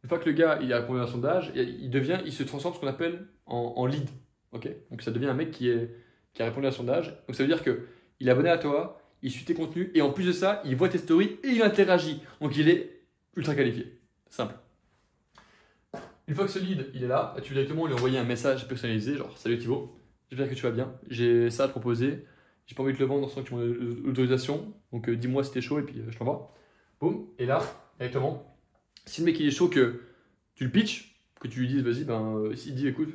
Une fois que le gars il a répondu à un sondage, il se transforme ce qu'on appelle en lead, ok. Donc ça devient un mec qui a répondu à un sondage. Donc ça veut dire qu'il est abonné à toi, il suit tes contenus et en plus de ça, il voit tes stories et il interagit. Donc il est ultra qualifié. Simple. Une fois que ce lead il est là, tu vas directement lui envoyer un message personnalisé, genre salut Thibaut, j'espère que tu vas bien, j'ai ça à te proposer. J'ai pas envie de le vendre sans que tu m'en aies l'autorisation. Donc dis-moi si t'es chaud et puis je t'envoie. Boum. Et là, directement, si le mec il est chaud que tu le pitches, que tu lui dises vas-y, s'il dit écoute,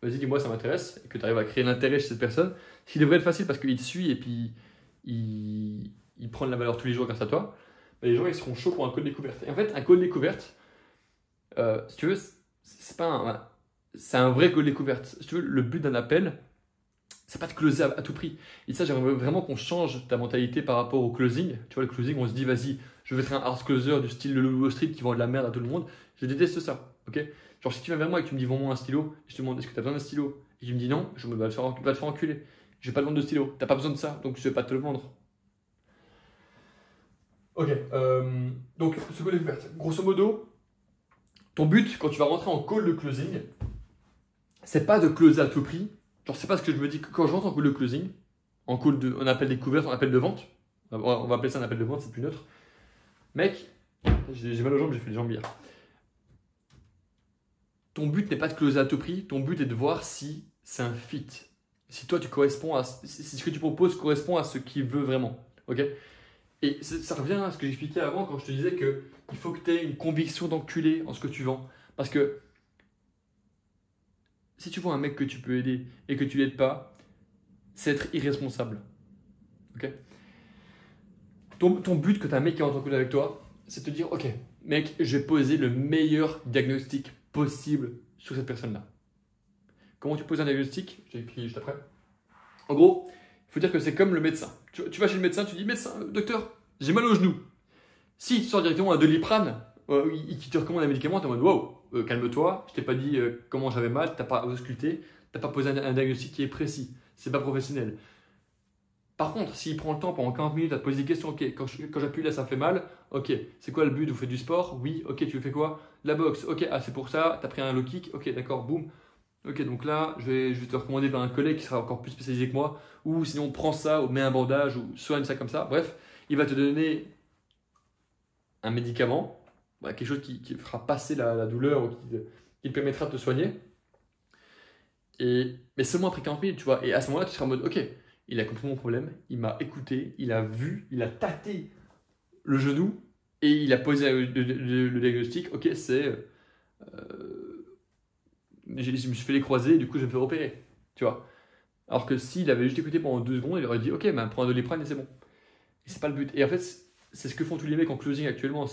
vas-y dis-moi ça m'intéresse, et que tu arrives à créer l'intérêt chez cette personne, ce qui devrait être facile parce qu'il te suit et puis il prend de la valeur tous les jours grâce à toi, bah, les gens ils seront chauds pour un call découverte. Et en fait, un call découverte, si tu veux, c'est un vrai call découverte. Si tu veux, le but d'un appel, c'est pas de closer à tout prix. Et ça, j'aimerais vraiment qu'on change ta mentalité par rapport au closing. Tu vois, le closing, on se dit, vas-y, je vais être un hard closer du style de Wall Street qui vend de la merde à tout le monde. Je déteste ça, ok? Genre, si tu viens vers moi et que tu me dis, vends-moi un stylo, et je te demande, est-ce que tu as besoin d'un stylo? Et tu me dis non, je vais te faire enculer. Je vais pas te vendre de stylo. T'as pas besoin de ça, donc je vais pas te le vendre. Ok, donc, ce call découverte. Grosso modo, ton but, quand tu vas rentrer en call de closing, c'est pas de closer à tout prix. Genre, c'est pas ce que je me dis quand je rentre en call de closing, on appelle découverte, on appelle de vente. On va appeler ça un appel de vente, c'est plus neutre. Mec, j'ai mal aux jambes, j'ai fait les jambes hier. Ton but n'est pas de closer à tout prix, ton but est de voir si c'est un fit. Si toi tu corresponds à. Si ce que tu proposes correspond à ce qu'il veut vraiment. Ok? Et ça revient à ce que j'expliquais avant quand je te disais qu'il faut que tu aies une conviction d'enculé en ce que tu vends. Parce que si tu vois un mec que tu peux aider et que tu l'aides pas, c'est être irresponsable. Ok? Ton but quand tu as un mec qui rentre en couple avec toi, c'est de te dire ok, mec, je vais poser le meilleur diagnostic possible sur cette personne-là. Comment tu poses un diagnostic? Je vais expliquer juste après. En gros, il faut dire que c'est comme le médecin. Tu vas chez le médecin, tu dis médecin, docteur, j'ai mal au genou. Si tu sors directement un Doliprane, qui te recommande un médicament, tu es en mode wow, calme-toi, je t'ai pas dit comment j'avais mal, t'as pas ausculté, t'as pas posé un diagnostic qui est précis, c'est pas professionnel. Par contre, s'il prend le temps pendant 40 minutes à te poser des questions, ok, quand j'appuie là ça fait mal, ok, c'est quoi le but? Vous faites du sport? Oui, ok, tu fais quoi? La boxe, ok, c'est pour ça, t'as pris un low kick, ok, d'accord, boum. Ok, donc là, je vais te recommander vers un collègue qui sera encore plus spécialisé que moi, ou sinon prends ça, ou mets un bandage, ou soigne ça comme ça. Bref, il va te donner un médicament, quelque chose qui fera passer la douleur, ou qui te permettra de te soigner. Mais seulement après 40 minutes, tu vois. Et à ce moment-là, tu seras en mode, ok, il a compris mon problème, il m'a écouté, il a vu, il a tâté le genou, et il a posé le diagnostic, ok, c'est... je me suis fait les croisés et du coup je vais me faire opérer, tu vois. Alors que s'il avait juste écouté pendant 2 secondes, il aurait dit ok, prends un Doliprane et c'est bon. Et c'est pas le but. Et en fait, c'est ce que font tous les mecs en closing actuellement.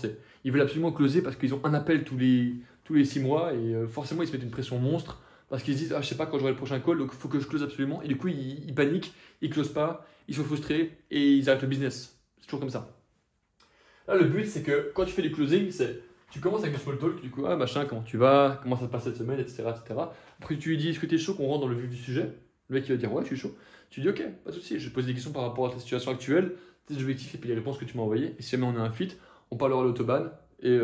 Ils veulent absolument closer parce qu'ils ont un appel tous les 6 mois et forcément ils se mettent une pression monstre parce qu'ils se disent je sais pas quand j'aurai le prochain call donc il faut que je close absolument. Et du coup ils paniquent, ils closent pas, ils sont frustrés et ils arrêtent le business. C'est toujours comme ça. Là le but c'est que quand tu fais du closing, tu commences avec du small talk, du coup, machin, comment tu vas, comment ça se passe cette semaine, etc., etc. Après, tu lui dis, est-ce que tu es chaud qu'on rentre dans le vif du sujet? Le mec, il va dire, ouais, je suis chaud. Tu dis, ok, pas de souci, je vais te poser des questions par rapport à ta situation actuelle, tes objectifs et puis les réponses que tu m'as envoyées. Et si jamais on a un fit, on parlera de l'autobahn et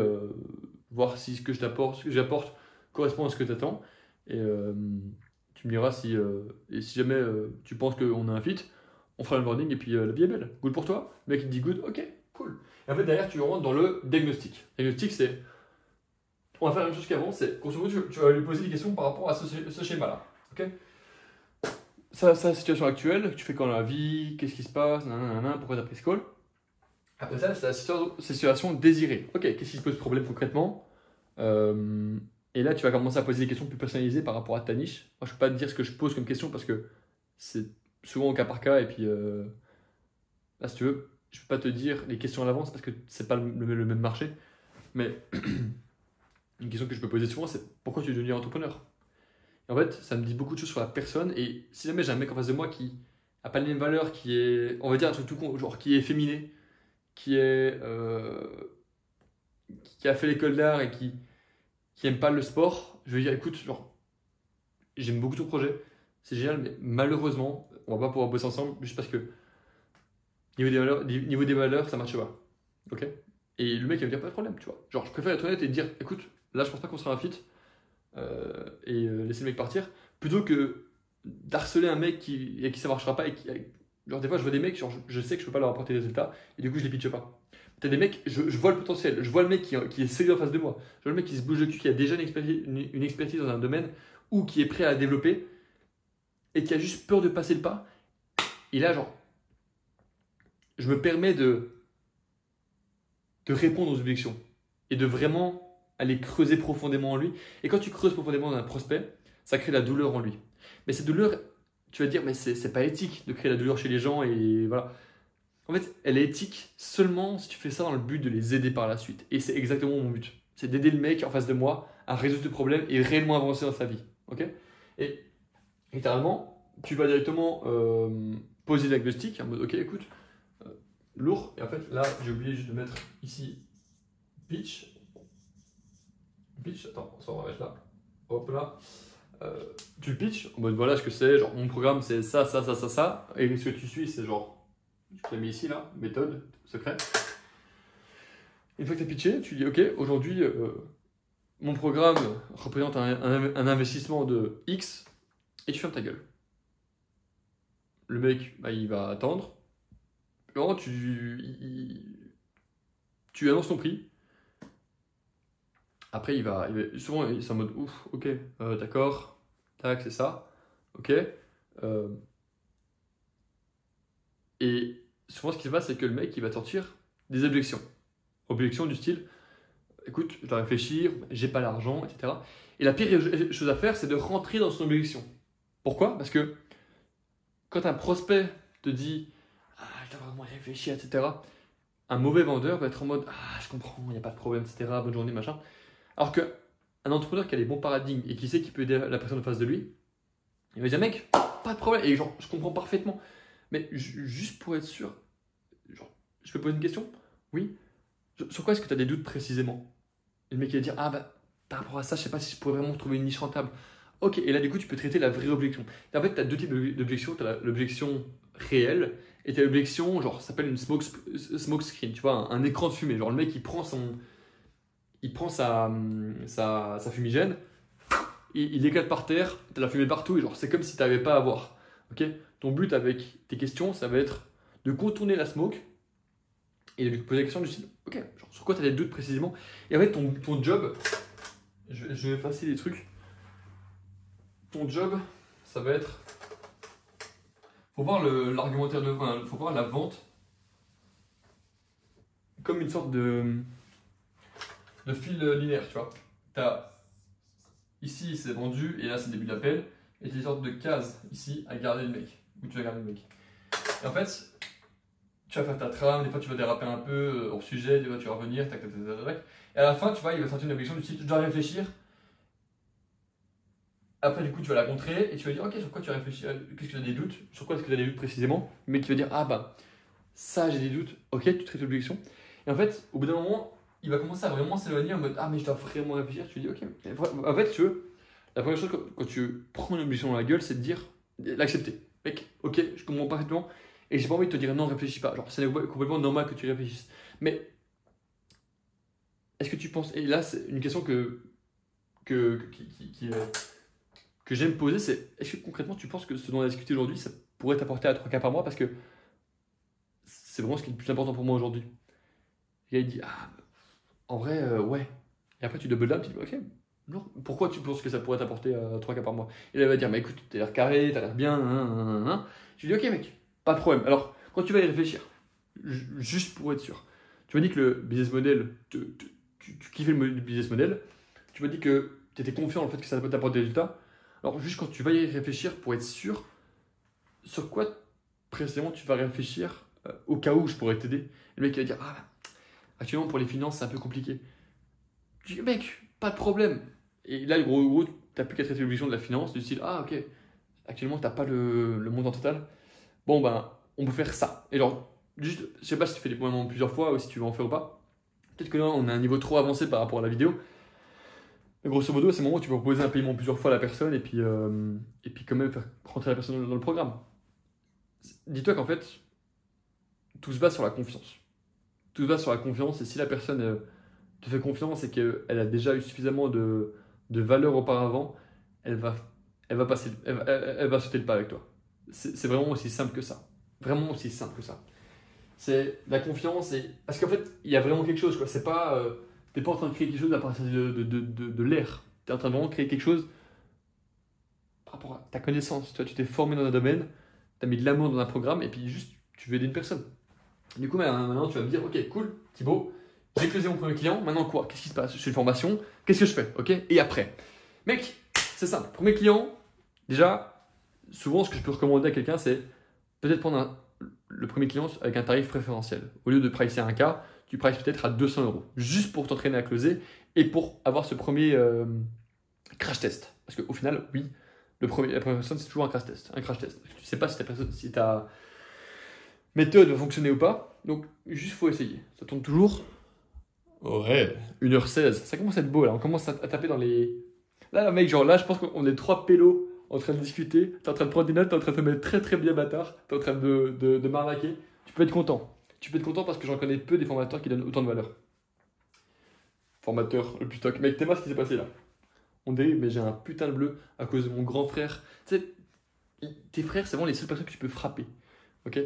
voir si ce que j'apporte correspond à ce que tu attends. Et tu me diras si jamais tu penses qu'on a un fit, on fera le boarding et puis la vie est belle. Good pour toi? Le mec, il te dit good, ok, cool. Et en fait, derrière, tu rentres dans le diagnostic. Le diagnostic, c'est. On va faire la même chose qu'avant, c'est. Grosso modo, tu vas lui poser des questions par rapport à ce schéma-là. Ok? Sa situation actuelle, tu fais quoi dans la vie, qu'est-ce qui se passe, pourquoi tu as pris ce call. Après ça, c'est la situation désirée. Ok, qu'est-ce qui se pose problème concrètement? Et là, tu vas commencer à poser des questions plus personnalisées par rapport à ta niche. Moi, je ne peux pas te dire ce que je pose comme question parce que c'est souvent au cas par cas. Et puis là, si tu veux, je ne peux pas te dire les questions à l'avance parce que c'est pas le même marché. Mais une question que je peux poser souvent, c'est pourquoi tu es devenu entrepreneur? Et en fait, ça me dit beaucoup de choses sur la personne. Et si jamais j'ai un mec en face de moi qui n'a pas les mêmes valeurs, qui est, on va dire un truc tout con, genre qui est efféminé, qui est qui a fait l'école d'art et qui aime pas le sport, je vais dire écoute, genre, j'aime beaucoup ton projet, c'est génial, mais malheureusement, on va pas pouvoir bosser ensemble juste parce que niveau des valeurs ça marche pas. Ok? Et le mec il va me dire pas de problème, tu vois. Genre, je préfère être honnête et dire écoute, là je pense pas qu'on sera un fit laisser le mec partir plutôt que d'harceler un mec et qui ça marchera pas genre des fois je vois des mecs, genre, je sais que je peux pas leur apporter des résultats et du coup je les pitche pas. T'as des mecs, je vois le potentiel, je vois le mec qui est sérieux en face de moi, je vois le mec qui se bouge le cul, qui a déjà une expertise dans un domaine ou qui est prêt à développer et qui a juste peur de passer le pas. Et là, genre, je me permets de répondre aux objections et de vraiment aller creuser profondément en lui. Et quand tu creuses profondément dans un prospect, ça crée de la douleur en lui. Mais cette douleur, tu vas te dire, mais c'est pas éthique de créer la douleur chez les gens et voilà. En fait, elle est éthique seulement si tu fais ça dans le but de les aider par la suite. Et c'est exactement mon but. C'est d'aider le mec en face de moi à résoudre ce problème et réellement avancer dans sa vie. Ok? Et littéralement, tu vas directement poser le diagnostic en mode ok, écoute, lourd. Et en fait, là, j'ai oublié juste de mettre ici pitch. Pitch, attends, ça on va mettre là. Hop là. Tu le pitch en mode voilà ce que c'est. Genre, mon programme c'est ça, ça, ça, ça, ça. Et ce que tu suis, c'est genre. Je te l'ai mis ici, là, méthode, secret. Une fois que tu as pitché, tu dis ok, aujourd'hui, mon programme représente un investissement de X et tu fermes ta gueule. Le mec, bah, il va attendre. Alors, tu annonces ton prix. Après, souvent, c'est en mode ouf, ok, d'accord, tac, c'est ça, ok. Et souvent, ce qui se passe, c'est que le mec, il va sortir des objections. Objections du style, écoute, je dois réfléchir, j'ai pas l'argent, etc. Et la pire chose à faire, c'est de rentrer dans son objection. Pourquoi? Parce que quand un prospect te dit, ah, je dois vraiment réfléchir, etc., un mauvais vendeur va être en mode, ah, je comprends, il n'y a pas de problème, etc., bonne journée, machin. Alors qu'un entrepreneur qui a les bons paradigmes et qui sait qu'il peut aider la personne en face de lui, il va dire, mec, pas de problème. Et genre, je comprends parfaitement. Mais juste pour être sûr, genre, je peux poser une question? Oui. Sur quoi est-ce que tu as des doutes précisément? Et le mec il va dire, ah bah, par rapport à ça, je sais pas si je pourrais vraiment trouver une niche rentable. Ok, et là du coup, tu peux traiter la vraie objection. Et en fait, tu as deux types d'objections. Tu as l'objection réelle et tu as l'objection, genre, ça s'appelle une smoke screen, tu vois, un écran de fumée. Genre, le mec, il prend sa fumigène, il éclate par terre, tu as la fumée partout, et genre, c'est comme si tu n'avais pas à voir. Ok? Ton but avec tes questions, ça va être de contourner la smoke et de lui poser la question du style, ok, genre, sur quoi tu as des doutes précisément? Et en fait, ton job, je vais effacer les trucs. Ton job, ça va être, faut voir l'argumentaire de vente, faut voir la vente comme une sorte de fil linéaire, tu vois. Ici, c'est vendu, et là, c'est le début de l'appel, et tu as une sorte de case ici à garder le mec, où tu vas garder le mec. Et en fait, tu vas faire ta trame, des fois tu vas déraper un peu hors sujet, des fois tu vas revenir, tac, tac, tac, tac, tac. Et à la fin, tu vois, il va sortir une objection du type, je dois réfléchir. Après, du coup, tu vas la contrer et tu vas dire, ok, sur quoi tu réfléchis? Qu'est-ce que tu as des doutes? Sur quoi est-ce que tu as des doutes précisément? Le mec qui va dire, ah bah, ça j'ai des doutes, ok, tu traites l'objection. Et en fait, au bout d'un moment, il va commencer à vraiment s'éloigner en mode, ah mais je dois vraiment réfléchir. Tu lui dis, ok. En fait, tu veux, la première chose quand tu prends une objection dans la gueule, c'est de dire, l'accepter. Mec, ok, je comprends parfaitement. Et j'ai pas envie de te dire non, réfléchis pas. Genre, c'est complètement normal que tu réfléchisses. Mais est-ce que tu penses. Et là, c'est une question que j'aime poser, c'est est-ce que concrètement tu penses que ce dont on a discuté aujourd'hui, ça pourrait t'apporter à 3 cas par mois? Parce que c'est vraiment ce qui est le plus important pour moi aujourd'hui. Et là, il dit, ah, en vrai, ouais. Et après, tu double down, tu dis, ok, non, pourquoi tu penses que ça pourrait t'apporter à 3 cas par mois? Et là, il va dire, mais écoute, t'as l'air carré, t'as l'air bien, Je lui dis, ok, mec, pas de problème. Alors, quand tu vas y réfléchir, juste pour être sûr, Tu m'as dit que le business model, tu kiffais le business model. Tu m'as dit que tu étais confiant dans le fait que ça t'apporte des résultats. Alors, juste quand tu vas y réfléchir pour être sûr, sur quoi précisément tu vas réfléchir au cas où je pourrais t'aider. Le mec il va dire, ah, actuellement pour les finances c'est un peu compliqué. Tu dis, mec, pas de problème. Et là, gros, tu n'as plus qu'à traiter l'obligation de la finance, du style, ah ok, actuellement tu n'as pas le montant total. Bon, ben, on peut faire ça. Et genre, juste, je sais pas si tu fais des paiements plusieurs fois ou si tu veux en faire ou pas. Peut-être que là, on a un niveau trop avancé par rapport à la vidéo. Mais grosso modo, c'est le moment où tu peux proposer un paiement plusieurs fois à la personne et puis quand même faire rentrer la personne dans le programme. Dis-toi qu'en fait, tout se base sur la confiance. Tout se base sur la confiance et si la personne te fait confiance et qu'elle a déjà eu suffisamment de valeur auparavant, elle va sauter le pas avec toi. C'est vraiment aussi simple que ça. Vraiment aussi simple que ça. C'est la confiance et... Parce qu'en fait, il y a vraiment quelque chose, quoi. C'est pas... t'es pas en train de créer quelque chose à partir de l'air. Tu es en train de vraiment créer quelque chose par rapport à ta connaissance. Tu t'es formé dans un domaine, tu as mis de l'amour dans un programme et puis juste, tu veux aider une personne. Du coup, maintenant, tu vas me dire, ok, cool, Thibaut, j'ai closé mon premier client, maintenant quoi? Qu'est-ce qui se passe? Je fais une formation, qu'est-ce que je fais? Ok? Et après? Mec, c'est simple. Premier client, déjà, souvent, ce que je peux recommander à quelqu'un, c'est peut-être prendre le premier client avec un tarif préférentiel. Au lieu de pricer à 1K, tu prices peut-être à 200 €, juste pour t'entraîner à closer et pour avoir ce premier crash test. Parce qu'au final, oui, la première personne, c'est toujours un crash test. Tu ne sais pas si ta méthode va fonctionner ou pas. Donc, juste faut essayer. Ça tourne toujours. Ouais. 1h16. Ça commence à être beau là. On commence à taper dans les. Là, mec, genre là, je pense qu'on est 3 pélos en train de discuter. T'es en train de prendre des notes, t'es en train de te mettre très très bien bâtard. T'es en train de m'arnaquer. Tu peux être content. Tu peux être content parce que j'en connais peu des formateurs qui donnent autant de valeur. Formateur le plus stock. Mec, t'es pas ce qui s'est passé là. On dérive, mais j'ai un putain de bleu à cause de mon grand frère. Tu sais, tes frères, c'est vraiment les seules personnes que tu peux frapper. Ok?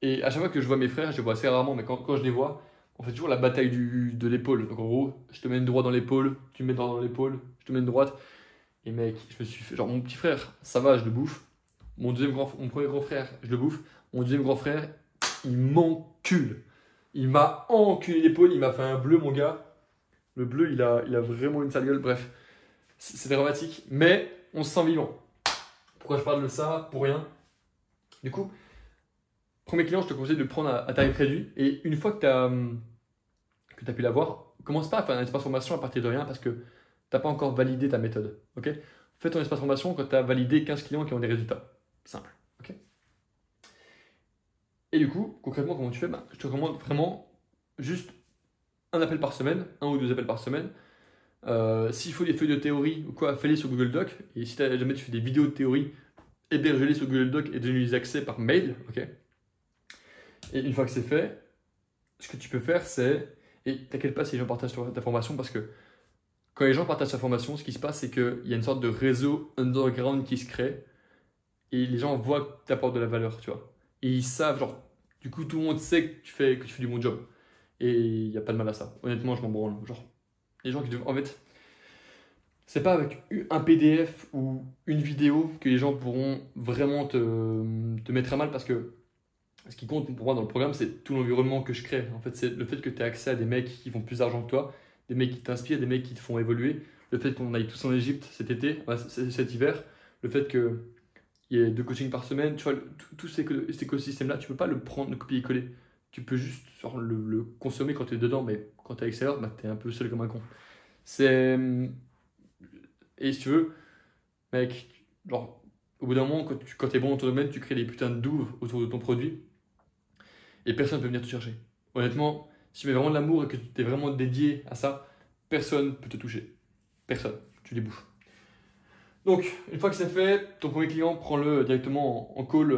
Et à chaque fois que je vois mes frères, je les vois assez rarement, mais quand je les vois, on fait toujours la bataille de l'épaule. Donc en gros, je te mets une droite dans l'épaule, tu me mets dans l'épaule, je te mets une droite. Et mec, je me suis fait. Genre, mon petit frère, ça va, je le bouffe. Mon premier grand frère, je le bouffe. Mon deuxième grand frère, il m'encule. Il m'a enculé l'épaule, il m'a fait un bleu, mon gars. Le bleu, il a vraiment une sale gueule. Bref, c'est dramatique, mais on se sent vivant. Pourquoi je parle de ça? Pour rien. Du coup, premier client, je te conseille de le prendre à tarif réduit. Et une fois que tu as pu l'avoir, commence pas à faire un espace formation à partir de rien parce que tu n'as pas encore validé ta méthode. Ok? Fais ton espace formation quand tu as validé 15 clients qui ont des résultats. Simple. Ok? Et du coup, concrètement, comment tu fais? Je te recommande vraiment juste un appel par semaine, un ou deux appels par semaine. S'il faut des feuilles de théorie ou quoi, fais-les sur Google Doc. Et si jamais tu fais des vidéos de théorie, héberge-les sur Google Doc et donne-les accès par mail. Ok? Et une fois que c'est fait, ce que tu peux faire, c'est... Et t'inquiète pas si les gens partagent ta formation parce que quand les gens partagent ta formation, ce qui se passe, c'est qu'il y a une sorte de réseau underground qui se crée et les gens voient que tu apportes de la valeur, tu vois. Et ils savent, genre, du coup, tout le monde sait que tu fais du bon job. Et il n'y a pas de mal à ça. Honnêtement, je m'en branle. Genre, les gens qui en fait, c'est pas avec un PDF ou une vidéo que les gens pourront vraiment te mettre à mal parce que ce qui compte pour moi dans le programme, c'est tout l'environnement que je crée. En fait, c'est le fait que tu aies accès à des mecs qui font plus d'argent que toi, des mecs qui t'inspirent, des mecs qui te font évoluer, le fait qu'on aille tous en Égypte cet été, cet hiver, le fait qu'il y ait 2 coachings par semaine, tu vois, tout cet écosystème-là, tu peux pas le prendre, le copier-coller. Tu peux juste genre, le consommer quand tu es dedans, mais quand tu es à l'extérieur, tu es un peu seul comme un con. C'est... Et si tu veux, mec, genre, au bout d'un moment, quand tu es bon dans ton domaine, tu crées des putains de douves autour de ton produit et personne ne peut venir te chercher. Honnêtement, si tu mets vraiment de l'amour et que tu es vraiment dédié à ça, personne ne peut te toucher. Personne. Tu les bouffes. Donc, une fois que c'est fait, ton premier client, prends-le directement en call,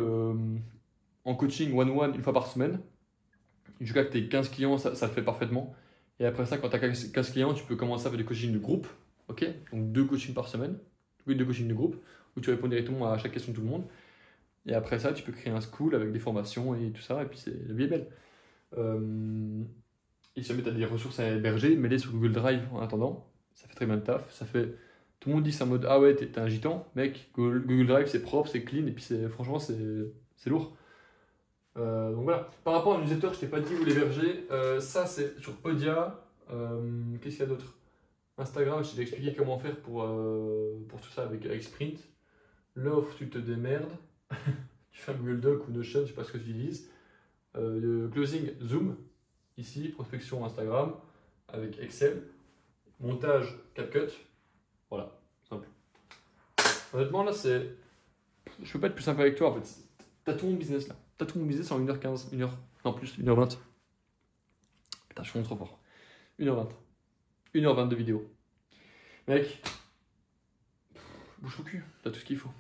en coaching one-one une fois par semaine. Jusqu'à que tu aies 15 clients, ça le fait parfaitement. Et après ça, quand tu as 15 clients, tu peux commencer à faire des coachings de groupe. Ok? Donc 2 coachings par semaine. Oui, 2 coachings de groupe où tu réponds directement à chaque question de tout le monde. Et après ça, tu peux créer un school avec des formations et tout ça. Et puis la vie est belle. Et si jamais tu as des ressources à héberger, mets-les sur Google Drive en attendant. Ça fait très bien le taf. Ça fait... Tout le monde dit c'est en mode ah ouais, t'es un gitan. Mec, Google Drive c'est propre, c'est clean. Et puis franchement, c'est lourd. Donc voilà. Par rapport à la newsletter, je t'ai pas dit où l'héberger. Ça, c'est sur Podia. Qu'est-ce qu'il y a d'autre? Instagram, je t'ai expliqué comment faire pour tout ça avec Sprint. L'offre, tu te démerdes. Tu fais un Google Doc ou Notion, je sais pas ce que tu utilises. Le closing, Zoom. Ici, prospection Instagram avec Excel. Montage, CapCut. Voilà, simple. Honnêtement, là, c'est. Je peux pas être plus simple avec toi en fait. T'as tout mon business là. T'as tout mon business en 1h15, 1h. Non, plus, 1h20. Putain, je suis trop fort. 1h20. 1h20 de vidéo. Mec, bouge au cul, t'as tout ce qu'il faut.